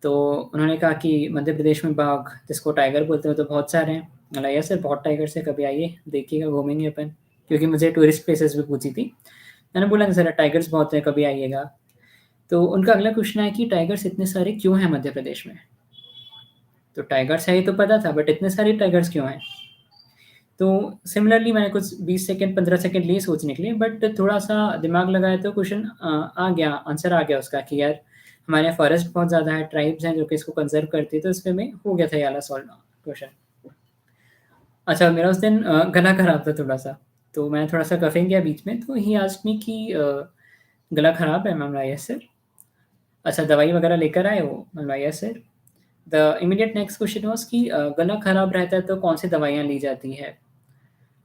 तो उन्होंने कहा कि मध्य प्रदेश में बाघ, जिसको टाइगर बोलते हो, तो बहुत सारे हैं। मैंने कहा यस सर, बहुत टाइगर्स हैं, कभी आइए, देखिएगा, घूमेंगे अपन, क्योंकि मुझे टूरिस्ट प्लेसेस भी पूछी थी। मैंने बोला नहीं सर, टाइगर्स बहुत हैं, कभी आइएगा। तो उनका अगला क्वेश्चन है कि टाइगर्स इतने सारे क्यों हैं मध्य प्रदेश में? तो टाइगर्स है ये तो पता था, बट इतने सारे टाइगर्स क्यों हैं? तो सिमिलरली मैंने कुछ 20 सेकंड 15 सेकंड लिए सोचने के लिए, बट थोड़ा-सा दिमाग लगाया तो क्वेश्चन आ गया, आंसर आ गया उसका कि यार हमारे यहाँ फॉरेस्ट बहुत ज़्यादा है, ट्राइब्स हैं जो कि इसको कंज़र्व करती है, तो इसमें में हो गया था ये वाला सॉल्व क्वेश्चन। अच्छा, मेरा उस दिन गला खराब था थोड़ा-सा, तो मैं थोड़ा-सा कफ़िंग किया बीच में, तो ही आस्क्ड मी कि गला खराब है? मैंने बोला, "यस सर।" अच्छा, दवाई वगैरह लेकर आए हो? मैंने बोला, "yes sir." The immediate next question was कि गला खराब रहता है तो कौन-सी दवाइयाँ ली जाती है?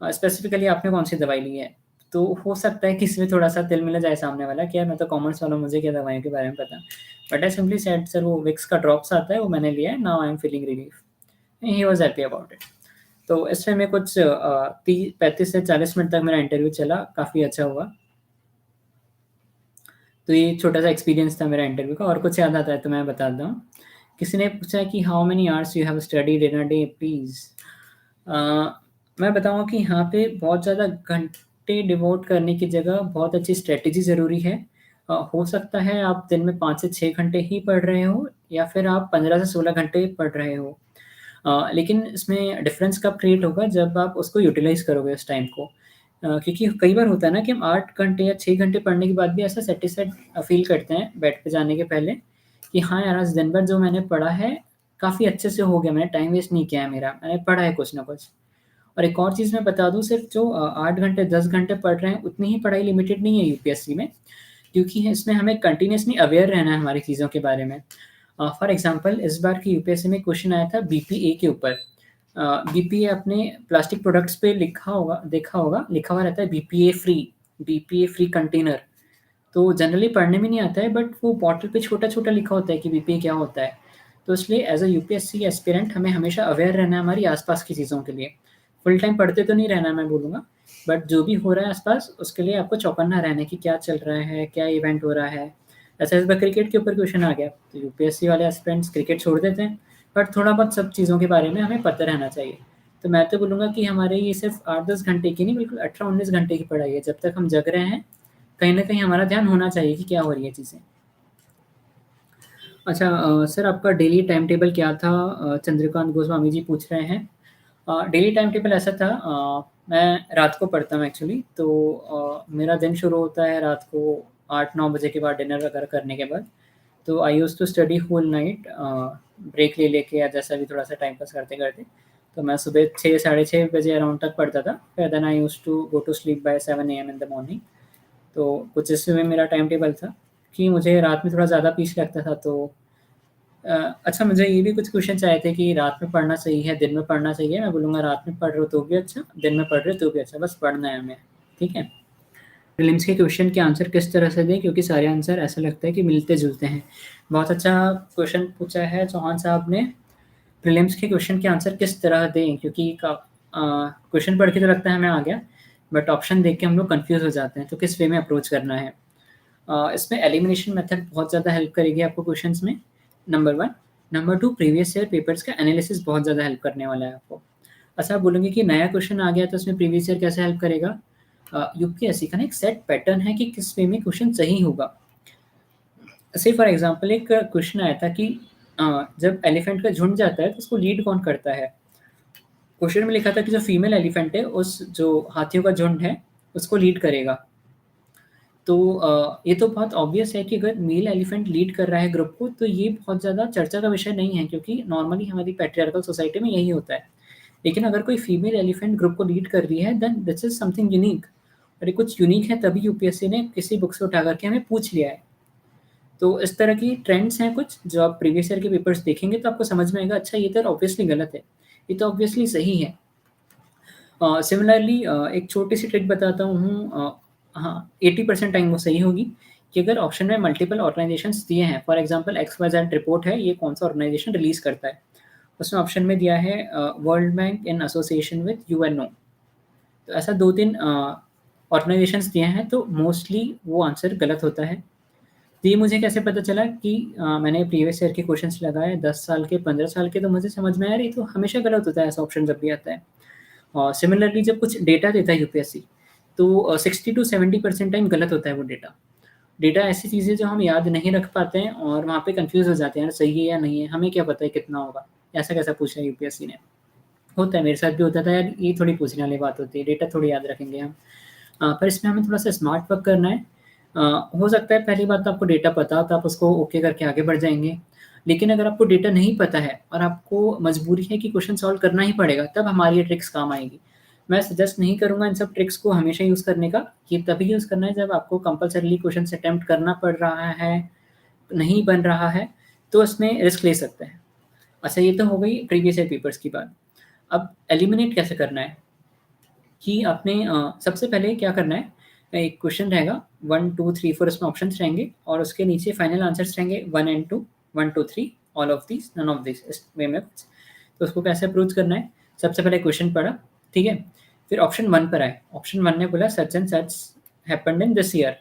स्पेसिफिकली आपने कौन-सी दवाई ली है? तो हो सकता है कि इसमें थोड़ा-सा तिल मिल जाए सामने वाला कि यार मैं तो कॉमर्स वाला हूँ, मुझे क्या दवाइयों के बारे में पता। But I simply said sir वो विक्स का ड्रॉप्स आता है वो मैंने लिया है, now I am feeling relief. He was happy about it. तो इसमें मैं कुछ 35 से 40 मिनट तक मेरा इंटरव्यू चला, काफ़ी अच्छा हुआ। तो ये छोटा-सा एक्सपीरियंस था मेरा इंटरव्यू का और कुछ याद आता है तो मैं बताता हूँ। किसी ने पूछा कि how many hours you have studied in a day please? Uh, मैं बताऊँगा कि यहाँ पे बहुत ज़्यादा घंटे डिवोट करने की जगह बहुत अच्छी स्ट्रैटेजी ज़रूरी है। हो सकता है आप दिन में 5 से 6 घंटे ही पढ़ रहे हो या फिर आप 15 से 16 घंटे पढ़ रहे हो। लेकिन इसमें डिफ़रेंस कब क्रिएट होगा जब आप उसको यूटिलाइज़ करोगे उस टाइम को। क्योंकि कई बार होता है ना कि हम 8 घंटे या 6 घंटे पढ़ने के बाद भी ऐसा सैटिस्फाइड फ़ील करते हैं बेड पे जाने के पहले कि हाँ यार, आज दिन भर जो मैंने पढ़ा है काफ़ी अच्छे से हो गया, मैंने टाइम वेस्ट नहीं किया है मेरा, मैंने पढ़ा है कुछ ना कुछ। और एक और चीज़ मैं बता दूँ, सिर्फ़ जो 8 घंटे 10 घंटे पढ़ रहे हैं उतनी ही पढ़ाई लिमिटेड नहीं है यूपीएससी में, क्योंकि इसमें हमें कंटीन्यूअसली अवेयर रहना है हमारी चीज़ों के बारे में। फॉर एग्ज़ाम्पल इस बार की यूपीएससी में क्वेश्चन आया था बीपीए के ऊपर। बीपीए आपने प्लास्टिक प्रोडक्ट्स पे लिखा होगा, देखा होगा, लिखा हुआ रहता है बीपीए फ्री कंटेनर। तो जनरली पढ़ने में नहीं आता है बट वो बॉटल पे छोटा-छोटा लिखा होता है कि बीपीए क्या होता है। तो इसलिए एज़ अ यूपीएससी एस्पिरेंट हमें हमेशा अवेयर रहना है हमारी आस-पास की चीज़ों के लिए। फुल टाइम पढ़ते तो नहीं रहना है मैं बोलूँगा, बट जो भी हो रहा है आस-पास उसके लिए आपको चौकन्ना रहना है कि क्या चल रहा है, क्या इवेंट हो रहा है। ऐसे इस बार क्रिकेट के ऊपर क्वेश्चन आ गया, तो यूपीएससी वाले एस्पिरेंट्स क्रिकेट छोड़ देते हैं, बट थोड़ा बहुत सब चीज़ों के बारे में हमें पता रहना चाहिए। तो मैं तो बोलूँगा कि हमारे ये सिर्फ़ 8-10 घंटे की नहीं, बिल्कुल 18-19 घंटे की पढ़ाई है। जब तक हम जग रहे हैं, कहीं न कहीं हमारा ध्यान होना चाहिए कि क्या हो रही है चीज़ें। अच्छा, सर आपका डेली टाइम टेबल क्या था? चंद्रकांत गोस्वामी जी पूछ रहे हैं। डेली टाइम टेबल ऐसा था, मैं रात को पढ़ता हूँ एक्चुअली, तो मेरा दिन शुरू होता है रात को 8-9 बजे के बाद, डिनर वगैरह करने के बाद। तो I used to study whole night, break ले लेके या जैसा भी थोड़ा-सा टाइम पास करते-करते। तो मैं सुबह 6 साढ़े 6 बजे अराउंड तक पढ़ता था। फिर then I used to go to sleep by 7 AM in the morning. तो कुछ इसमें मेरा टाइम टेबल था कि मुझे रात में थोड़ा ज़्यादा पीस लगता था, तो अच्छा, मुझे ये भी कुछ क्वेश्चन्स आए थे कि रात में पढ़ना सही है, दिन में पढ़ना सही है? मैं बोलूँगा रात में पढ़ रहे हो तो भी अच्छा, दिन में पढ़ रहे हो तो भी अच्छा, बस पढ़ना है हमें, ठीक है? प्रीलिम्स के क्वेश्चन के आंसर किस तरह से दें क्योंकि सारे आंसर ऐसा लगता है कि मिलते-जुलते हैं। बहुत अच्छा क्वेश्चन पूछा है चौहान साहब ने। प्रीलिम्स के क्वेश्चन के आंसर किस तरह दें क्योंकि क्वेश्चन पढ़ के तो लगता है हमें आ गया, बट ऑप्शन देख के हम लोग कन्फ्यूज़ हो जाते हैं, तो किस वे में अप्रोच करना है? इसमें एलिमिनेशन मेथड बहुत ज़्यादा हेल्प करेगी आपको क्वेश्चन्स में, number 1। Number 2, previous year papers का एनालिसिस बहुत ज़्यादा हेल्प करने वाला है आपको। अच्छा, आप बोलेंगे कि नया क्वेश्चन आ गया तो उसमें प्रीवियस ईयर कैसे हेल्प करेगा? यूपीएससी का ना एक सेट पैटर्न है कि किस वे में क्वेश्चन सही होगा। से फॉर एग्ज़ाम्पल एक क्वेश्चन आया था कि जब एलिफेंट का झुंड जाता है तो उसको लीड कौन करता है? क्वेश्चन में लिखा था कि जो फीमेल एलिफेंट है उस जो हाथियों का झुंड है उसको लीड करेगा। तो ये तो बहुत ऑब्वियस है कि अगर मेल एलिफेंट लीड कर रहा है ग्रुप को तो ये बहुत ज़्यादा चर्चा का विषय नहीं है क्योंकि नॉर्मली हमारी पैट्रियार्कल सोसाइटी में यही होता है। लेकिन अगर कोई फीमेल एलिफेंट ग्रुप को लीड कर रही है then this is something unique, और ये कुछ यूनिक है तभी यूपीएससी ने किसी बुक से उठा करके हमें पूछ लिया है। तो इस तरह की ट्रेंड्स हैं कुछ जो आप प्रीवियस ईयर के पेपर्स देखेंगे तो आपको समझ में आएगा, अच्छा ये तो ऑब्वियसली गलत है, ये तो ऑब्वियसली सही है। सिमिलरली एक छोटी-सी ट्रिक बताता हूँ, हाँ, 80% टाइम वो सही होगी कि अगर ऑप्शन में मल्टीपल ऑर्गनाइज़ेशंस दिए हैं, फॉर एग्ज़ाम्पल एक्स-वाई-ज़ेड रिपोर्ट है, ये कौन-सा ऑर्गनाइज़ेशन रिलीज़ करता है। उसमें ऑप्शन में दिया है world bank in association with UNO. तो ऐसा 2-3 ऑर्गनाइज़ेशंस दिए हैं, तो मोस्टली वो आंसर गलत होता है। तो ये मुझे कैसे पता चला कि मैंने प्रीवियस ईयर के क्वेश्चन्स लगाए 10 साल के, 15 साल के, तो मुझे समझ में आया, अरे! ये तो हमेशा गलत होता है ऐसा ऑप्शन जब भी आता है। सिमिलरली जब कुछ डेटा देता है यूपीएससी तो 60 टू 70% टाइम गलत होता है वो डेटा। डेटा ऐसी चीज़ है जो हम याद नहीं रख पाते हैं और वहाँ पे कन्फ्यूज़ हो जाते हैं, यार सही है या नहीं है, हमें क्या पता है कितना होगा? ऐसा कैसा पूछा है यूपीएससी ने। होता है, मेरे साथ भी होता था यार, ये थोड़ी पूछने वाली बात होती है, डेटा थोड़ी याद रखेंगे हम। पर इसमें हमें थोड़ा-सा स्मार्ट वर्क करना है। हो सकता है पहली बात तो आपको डेटा पता हो तो आप उसको ओके करके आगे बढ़ जाएँगे। लेकिन अगर आपको डेटा नहीं पता है और आपको मजबूरी है कि क्वेश्चन सॉल्व करना ही पड़ेगा, तब हमारी ये ट्रिक्स काम आएँगी। मैं सजेस्ट नहीं करूँगा इन सब ट्रिक्स को हमेशा यूज़ करने का। ये तभी यूज़ करना है जब आपको कंपल्सरीली क्वेश्चन्स अटेम्प्ट करना पड़ रहा है, नहीं बन रहा है, तो इसमें रिस्क ले सकते हैं। अच्छा, ये तो हो गई प्रीवियस ईयर पेपर्स की बात। अब एलिमिनेट कैसे करना है कि आपने सबसे पहले क्या करना है, एक क्वेश्चन रहेगा 1, 2, 3, 4 इसमें ऑप्शंस रहेंगे और उसके नीचे फाइनल आंसर्स रहेंगे 1 and 2, 1, 2, 3 all of these, known of these, इस वे में कुछ। तो उसको कैसे अप्रोच करना है, सबसे पहले क्वेश्चन पढ़ा, ठीक है? फिर ऑप्शन 1 पर आए, ऑप्शन 1 ने बोला सच and such happened in this year.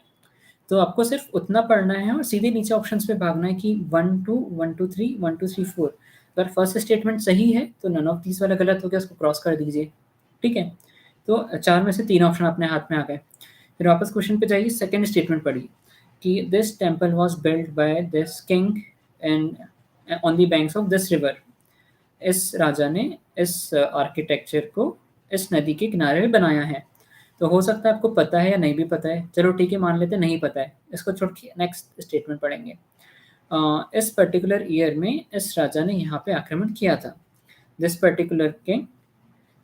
तो आपको सिर्फ उतना पढ़ना है और सीधे नीचे ऑप्शंस पे भागना है कि 1, 2, 1, 2, 3, 1, 2, 3, 4। अगर फर्स्ट स्टेटमेंट सही है, तो नोन ऑफ दीज़ वाला गलत हो गया, उसको क्रॉस कर दीजिए, ठीक है? तो 4 में से 3 ऑप्शन अपने हाथ में आ गए। फिर वापस क्वेश्चन पे जाइए, सेकंड स्टेटमेंट पढ़िए कि this temple was built by this king and on the banks of this river. इस राजा ने इस आर्किटेक्चर को इस नदी के किनारे पे बनाया है। तो हो सकता है आपको पता है या नहीं भी पता है। चलो ठीक है, मान लेते हैं नहीं पता है। इसको छोड़ के नेक्स्ट स्टेटमेंट पढ़ेंगे। इस पर्टिकुलर ईयर में इस राजा ने यहाँ पे आक्रमण किया था। This particular king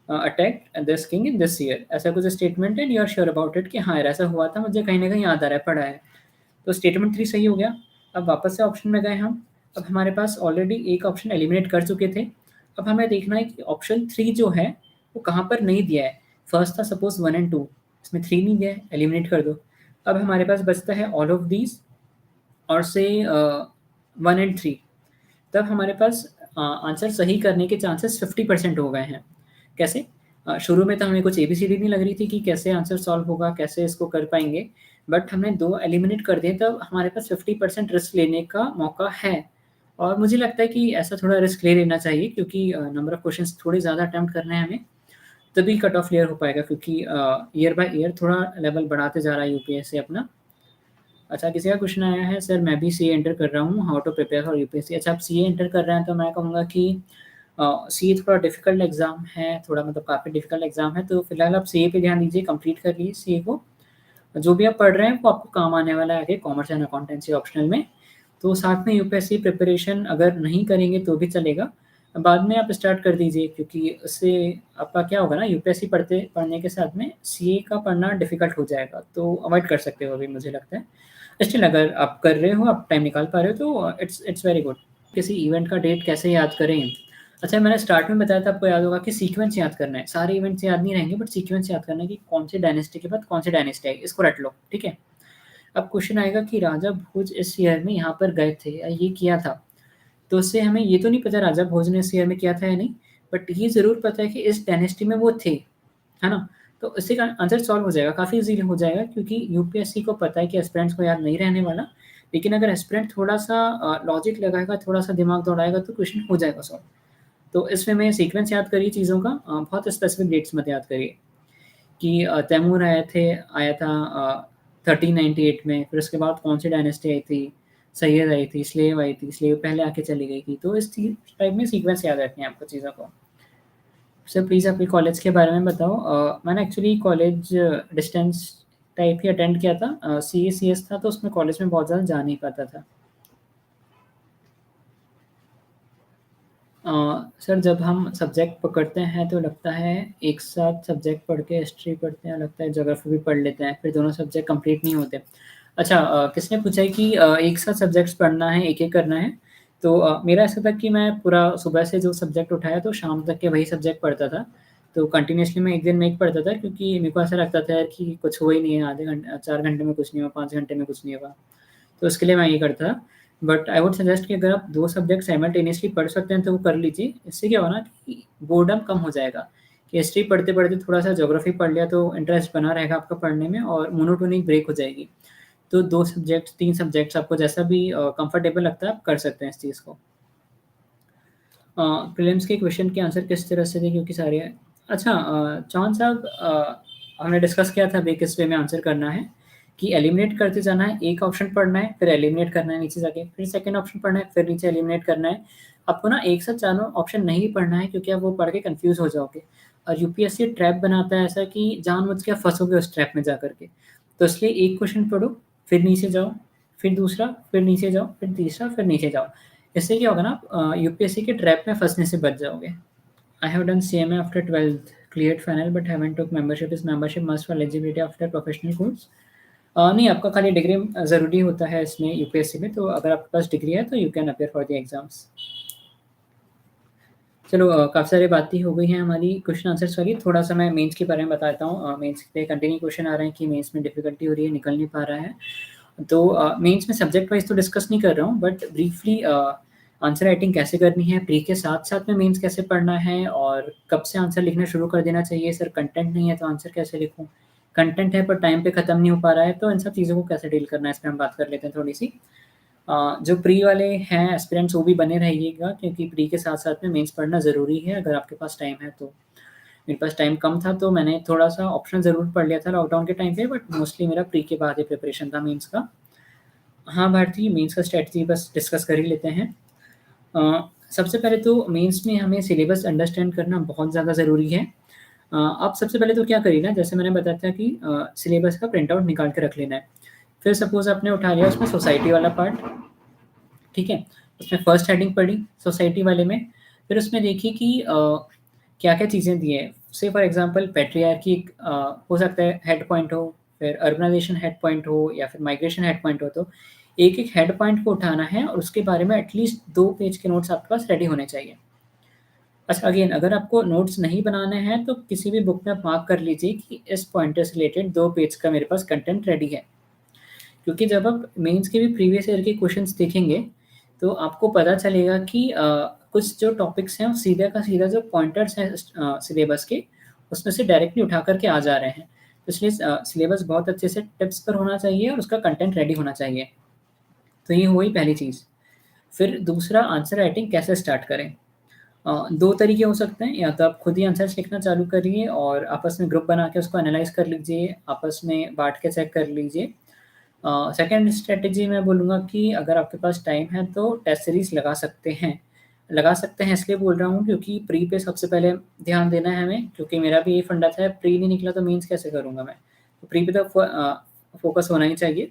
attacked this king in this year. ऐसा कुछ स्टेटमेंट है and you are sure about it कि हाँ यार ऐसा हुआ था, मुझे कहीं न कहीं याद आ रहा है, पढ़ा है। तो स्टेटमेंट 3 सही हो गया। अब वापस से ऑप्शन में गए हम। अब हमारे पास ऑलरेडी एक ऑप्शन एलिमिनेट कर चुके थे। अब हमें देखना है कि ऑप्शन 3 जो है, वो कहाँ पर नहीं दिया है। फर्स्ट था सपोज़ 1 एंड 2, इसमें 3 नहीं दिया है, एलिमिनेट कर दो। अब हमारे पास बचता है ऑल ऑफ दीज़ और से 1 एंड 3। तब हमारे पास आंसर सही करने के चांसेस 50% हो गए हैं। कैसे? शुरू में तो हमें कुछ एबीसीडी नहीं लग रही थी कि कैसे आंसर सॉल्व होगा, कैसे इसको कर पाएँगे। बट हमने 2 एलिमिनेट कर दिए, तब हमारे पास 50% रिस्क लेने का मौका है। और मुझे लगता है कि ऐसा थोड़ा रिस्क ले लेना चाहिए क्योंकि नंबर ऑफ क्वेश्चंस थोड़े ज़्यादा अटेम्प्ट करने हैं हमें, तभी कट ऑफ क्लियर हो पाएगा क्योंकि ईयर बाय ईयर थोड़ा लेवल बढ़ाते जा रहा है यूपीएससी अपना। अच्छा, किसी का क्वेश्चन आया है, सर मैं भी सीए एंटर कर रहा हूँ, how to prepare for UPSC. अच्छा, आप सीए एंटर कर रहे हैं तो मैं कहूँगा कि सीए थोड़ा डिफ़िकल्ट एग्ज़ाम है, थोड़ा मतलब काफ़ी डिफ़िकल्ट एग्ज़ाम है, तो फिलहाल आप सीए पे ध्यान दीजिए, कंप्लीट कर लीजिए सीए को। जो भी आप पढ़ रहे हैं वो आपको काम आने वाला है आगे, कॉमर्स एंड अकाउंटेंसी ऑप्शनल में। तो साथ में यूपीएससी प्रिपरेशन अगर नहीं करेंगे तो भी चलेगा। बाद में आप स्टार्ट कर दीजिए क्योंकि उससे आपका क्या होगा ना, यूपीएससी पढ़ने के साथ में सीए का पढ़ना डिफ़िकल्ट हो जाएगा, तो अवॉइड कर सकते हो अभी मुझे लगता है। स्टिल अगर आप कर रहे हो, आप टाइम निकाल पा रहे हो तो इट्स इट्स वेरी गुड। किसी इवेंट का डेट कैसे याद करें? अच्छा, मैंने स्टार्ट में बताया था, आपको याद होगा कि सीक्वेंस याद करना है। सारे इवेंट्स याद नहीं रहेंगे बट सीक्वेंस याद करना है कि कौन से डायनेस्टी के बाद कौन सी डायनेस्टी आई, इसको रट लो, ठीक है? अब क्वेश्चन आएगा कि राजा भोज इस ईयर में यहाँ पर गए थे या ये किया था। तो उससे हमें ये तो नहीं पता राजा भोज ने इस ईयर में किया था या नहीं, बट ये ज़रूर पता है कि इस डायनेस्टी में वो थे, है ना? तो इससे का आंसर सॉल्व हो जाएगा, काफ़ी ईज़िली हो जाएगा क्योंकि यूपीएससी को पता है कि एस्पिरेंट्स को याद नहीं रहने वाला। लेकिन अगर एस्पिरेंट थोड़ा-सा लॉजिक लगाएगा, थोड़ा-सा दिमाग दौड़ाएगा तो क्वेश्चन हो जाएगा सॉल्व। तो इस वे में सीक्वेंस याद करिए चीज़ों का, बहुत स्पेसिफिक डेट्स मत याद करिए कि तैमूर आया था 1398 में, फिर उसके बाद कौन-सी डायनेस्टी आई थी, सय्यद आई थी, स्लेव पहले आके चली गई थी। तो इस ची टाइप में सीक्वेंस याद रखनी है आपको चीज़ों को। सर प्लीज़ अपने कॉलेज के बारे में बताओ। मैंने एक्चुअली कॉलेज डिस्टेंस टाइप ही अटेंड किया था। सीए-सीएस था तो उसमें कॉलेज में बहुत ज़्यादा जा नहीं पाता था। सर जब हम सब्जेक्ट पकड़ते हैं तो लगता है एक साथ सब्जेक्ट पढ़ के हिस्ट्री पढ़ते हैं, लगता है ज्योग्राफी भी पढ़ लेते हैं, फिर दोनों सब्जेक्ट कंप्लीट नहीं होते। अच्छा, किसने पूछा है कि एक साथ सब्जेक्ट्स पढ़ना है, एक-एक करना है? तो मेरा ऐसा था कि मैं पूरा सुबह से जो सब्जेक्ट उठाया तो शाम तक के वही सब्जेक्ट पढ़ता था। तो कंटिन्यूअसली मैं 1 दिन में 1 पढ़ता था क्योंकि मेरे को ऐसा लगता था यार कि कुछ हुआ ही नहीं है, आधे घंटे 4 घंटे में कुछ नहीं हुआ, 5 घंटे में कुछ नहीं हुआ। तो उसके लिए मैं ये करता था। बट आई वुड सजेस्ट कि अगर आप 2 सब्जेक्ट साइमल्टेनियसली पढ़ सकते हैं तो वो कर लीजिए। इससे क्या होगा ना कि बोर्डम कम हो जाएगा, कि हिस्ट्री पढ़ते-पढ़ते थोड़ा-सा ज्योग्राफी पढ़ लिया तो इंटरेस्ट बना रहेगा आपका पढ़ने में और मोनोटोनी ब्रेक हो जाएगी। तो 2 सब्जेक्ट्स, 3 सब्जेक्ट्स आपको जैसा भी कंफर्टेबल लगता है आप कर सकते हैं इस चीज़ को। प्रीलिम्स के क्वेश्चन के आंसर किस तरह से थे क्योंकि सारे अच्छा, चौहान साहब, हमने डिस्कस किया था अभी किस वे में आंसर करना है कि एलिमिनेट करते जाना है, एक ऑप्शन पढ़ना है, फिर एलिमिनेट करना है नीचे जाके, फिर सेकंड ऑप्शन पढ़ना है, फिर नीचे एलिमिनेट करना है। आपको ना एक साथ चारों ऑप्शन नहीं पढ़ना है क्योंकि आप वो पढ़ के कन्फ्यूज़ हो जाओगे। और यूपीएससी ट्रैप बनाता है ऐसा कि जानबूझ के आप फँसोगे उस ट्रैप में जा कर के। तो इसलिए एक क्वेश्चन पढ़ो, फिर नीचे जाओ, फिर दूसरा, फिर नीचे जाओ, फिर तीसरा, फिर नीचे जाओ। इससे क्या होगा ना आप यूपीएससी के ट्रैप में फँसने से बच जाओगे। I have done CMA after 12th, cleared final but haven't took membership. Is membership must for eligibility after professional course? नहीं आपका खाली डिग्री ज़रूरी होता है इसमें यूपीएससी में, तो अगर आपके पास डिग्री है तो you can appear for the exams. चलो काफ़ी सारी बातें हो गई हैं हमारी क्वेश्चन आंसर्स वाली। थोड़ा-सा मैं मेंस के बारे में बताता हूँ। मेंस पे कंटिन्यू क्वेश्चन आ रहे हैं कि मेंस में डिफ़िकल्टी हो रही है, निकल नहीं पा रहा है। तो मेंस में सब्जेक्ट वाइज़ तो डिस्कस नहीं कर रहा हूँ बट ब्रीफली आंसर राइटिंग कैसे करनी है, प्री के साथ-साथ में मेंस कैसे पढ़ना है और कब से आंसर लिखना शुरू कर देना चाहिए। सर कंटेंट नहीं है तो आंसर कैसे लिखूँ? कंटेंट है पर टाइम पे ख़त्म नहीं हो पा रहा है, तो इन सब चीज़ों को कैसे डील करना है, इस पे हम बात कर लेते हैं थोड़ी-सी। जो प्री वाले हैं एस्पिरेंट्स वो भी बने रहिएगा क्योंकि प्री के साथ-साथ में मेंस पढ़ना ज़रूरी है अगर आपके पास टाइम है तो। मेरे पास टाइम कम था तो मैंने थोड़ा-सा ऑप्शन ज़रूर पढ़ लिया था लॉकडाउन के टाइम पे बट मोस्टली मेरा प्री के बाद ही प्रिपरेशन था मेंस का। हाँ, भारती मेंस का स्ट्रैटेजी बस डिस्कस कर ही लेते हैं। सबसे पहले तो मेंस में हमें सिलेबस अंडरस्टैंड करना बहुत ज़्यादा ज़रूरी है। आप सबसे पहले तो क्या करिए ना जैसे मैंने बताया था कि सिलेबस का प्रिंट आउट निकाल के रख लेना है। फिर सपोज़ आपने उठा लिया उसमें सोसाइटी वाला पार्ट, ठीक है? उसमें फर्स्ट हेडिंग पढ़ी सोसाइटी वाले में, फिर उसमें देखिए कि क्या-क्या चीज़ें दी हैं। से फॉर एग्ज़ाम्पल पैट्रियार्की हो सकता है हेड पॉइंट हो, फिर अर्बनाइज़ेशन हेड पॉइंट हो या फिर माइग्रेशन हेड पॉइंट हो, तो एक-एक हेड पॉइंट को उठाना है और उसके बारे में एटलीस्ट 2 पेज के नोट्स आपके पास रेडी होने चाहिए। अच्छा अगेन अगर आपको नोट्स नहीं बनाने हैं तो किसी भी बुक में आप मार्क कर लीजिए कि इस पॉइंटर से रिलेटेड 2 पेज का मेरे पास कंटेंट रेडी है। क्योंकि जब आप मेंस के भी प्रीवियस ईयर के क्वेश्चंस देखेंगे, तो आपको पता चलेगा कि कुछ जो टॉपिक्स हैं, वो सीधा का सीधा जो पॉइंटर्स हैं सिलेबस के, उसमें से डायरेक्टली उठा कर के आ जा रहे हैं। तो इसलिए सिलेबस बहुत अच्छे से टिप्स पर होना चाहिए और उसका कंटेंट रेडी होना चाहिए। तो ये हुई पहली चीज़। फिर दूसरा आंसर राइटिंग कैसे स्टार्ट करें? 2 तरीके हो सकते हैं, या तो आप खुद ही आंसर्स लिखना चालू करिए और आपस में ग्रुप बना के उसको एनालाइज़ कर लीजिए, आपस में बाँट के चेक कर लीजिए। सेकंड स्ट्रैटेजी मैं बोलूँगा कि अगर आपके पास टाइम है तो टेस्ट सीरीज़ लगा सकते हैं। लगा सकते हैं इसलिए बोल रहा हूँ क्योंकि प्री पे सबसे पहले ध्यान देना है हमें, क्योंकि मेरा भी यही फंडा था, प्री नहीं निकला तो मेंस कैसे करूँगा मैं? तो प्री पे तो फ़ोकस होना ही चाहिए।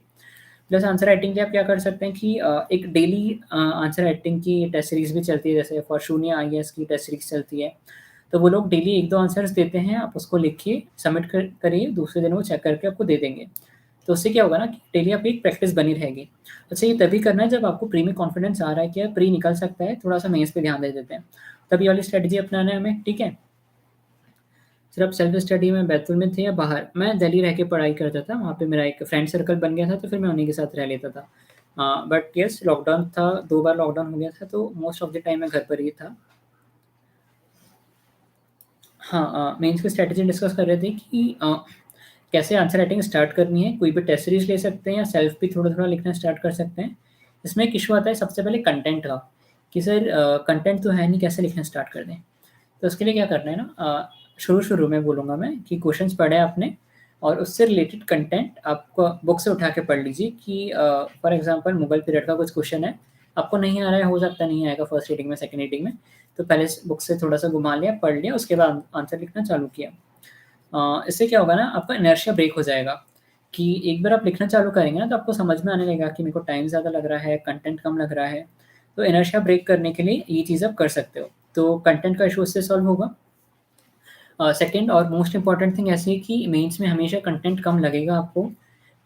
प्लस आंसर राइटिंग के लिए आप क्या कर सकते हैं कि एक डेली आंसर राइटिंग की टेस्ट सीरीज़ भी चलती है, जैसे फॉर्च्यूनिया आईएएस की टेस्ट सीरीज़ चलती है। तो वो लोग डेली 1-2 आंसर्स देते हैं, आप उसको लिखिए, सबमिट करिए, दूसरे दिन वो चेक करके आपको दे देंगे। तो उससे क्या होगा ना कि डेली आपकी एक प्रैक्टिस बनी रहेगी। अच्छा ये तभी करना है जब आपको प्री में कॉन्फिडेंस आ रहा है कि यार प्री निकल सकता है, थोड़ा-सा मेंस पे ध्यान दे देते हैं। तब ये वाली स्ट्रैटेजी अपनाना है हमें, ठीक है? सर आप सेल्फ स्टडी में बैतूल में थे या बाहर? मैं दिल्ली रह के पढ़ाई करता था, वहाँ पे मेरा एक फ्रेंड सर्कल बन गया था, तो फिर मैं उन्हीं के साथ रह लेता था। बट येस लॉकडाउन था, 2 बार लॉकडाउन हो गया था, तो मोस्ट ऑफ द टाइम मैं घर पर ही था। हाँ, मेंस की स्ट्रैटेजी डिस्कस कर रहे थे कि कैसे आंसर राइटिंग स्टार्ट करनी है, कोई भी टेस्ट सीरीज़ ले सकते हैं या सेल्फ भी थोड़ा-थोड़ा लिखना स्टार्ट कर सकते हैं। इसमें एक इश्यू आता है सबसे पहले कंटेंट का, कि सर कंटेंट तो है नहीं, कैसे लिखना स्टार्ट कर दें? तो उसके लिए क्या करना है ना शुरू-शुरू में बोलूँगा मैं कि क्वेश्चन्स पढ़े आपने और उससे रिलेटेड कंटेंट आपको बुक से उठा के पढ़ लीजिए कि फॉर एग्ज़ाम्पल मुगल पीरियड का कुछ क्वेश्चन है, आपको नहीं आ रहा है, हो सकता है नहीं आएगा फर्स्ट रीडिंग में, सेकंड रीडिंग में, तो पहले बुक से थोड़ा-सा घुमा लिया, पढ़ लिया, उसके बाद आंसर लिखना चालू किया। इससे क्या होगा ना आपका इनर्शिया ब्रेक हो जाएगा कि एक बार आप लिखना चालू करेंगे ना तो आपको समझ में आने लगेगा कि मेरे को टाइम ज़्यादा लग रहा है, कंटेंट कम लग रहा है। तो इनर्शिया ब्रेक करने के लिए ये चीज़ आप कर सकते हो। तो कंटेंट का इश्यू इससे सॉल्व होगा। सेकंड और मोस्ट इम्पोर्टेंट थिंग ऐसी है कि मेंस में हमेशा कंटेंट कम लगेगा आपको।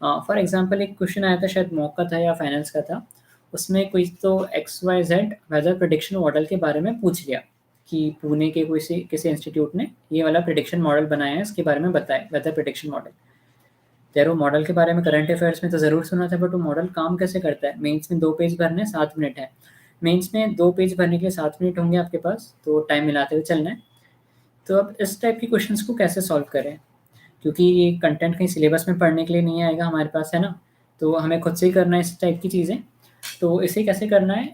फॉर एग्ज़ाम्पल एक क्वेश्चन आया था शायद मॉक का था या फाइनल्स का था। उसमें कोई तो एक्स-वाई-ज़ेड वेदर प्रेडिक्शन मॉडल के बारे में पूछ लिया कि पुणे के किसी इंस्टीट्यूट ने ये वाला प्रेडिक्शन मॉडल बनाया है, इसके बारे में बताएँ वेदर प्रेडिक्शन मॉडल। तो यार वो मॉडल के बारे में करंट अफेयर्स में तो ज़रूर सुना था बट वो मॉडल काम कैसे करता है? मेंस में 2 पेज भरने हैं, 7 मिनट है। मेंस में 2 पेज भरने के लिए 7 मिनट होंगे आपके पास, तो टाइम मिलाते हुए चलना है। तो अब इस टाइप के क्वेश्चंस को कैसे सॉल्व करें? क्योंकि ये कंटेंट कहीं सिलेबस में पढ़ने के लिए नहीं आएगा हमारे पास, है ना? तो हमें खुद से ही करना है इस टाइप की चीज़ें। तो इसे कैसे करना है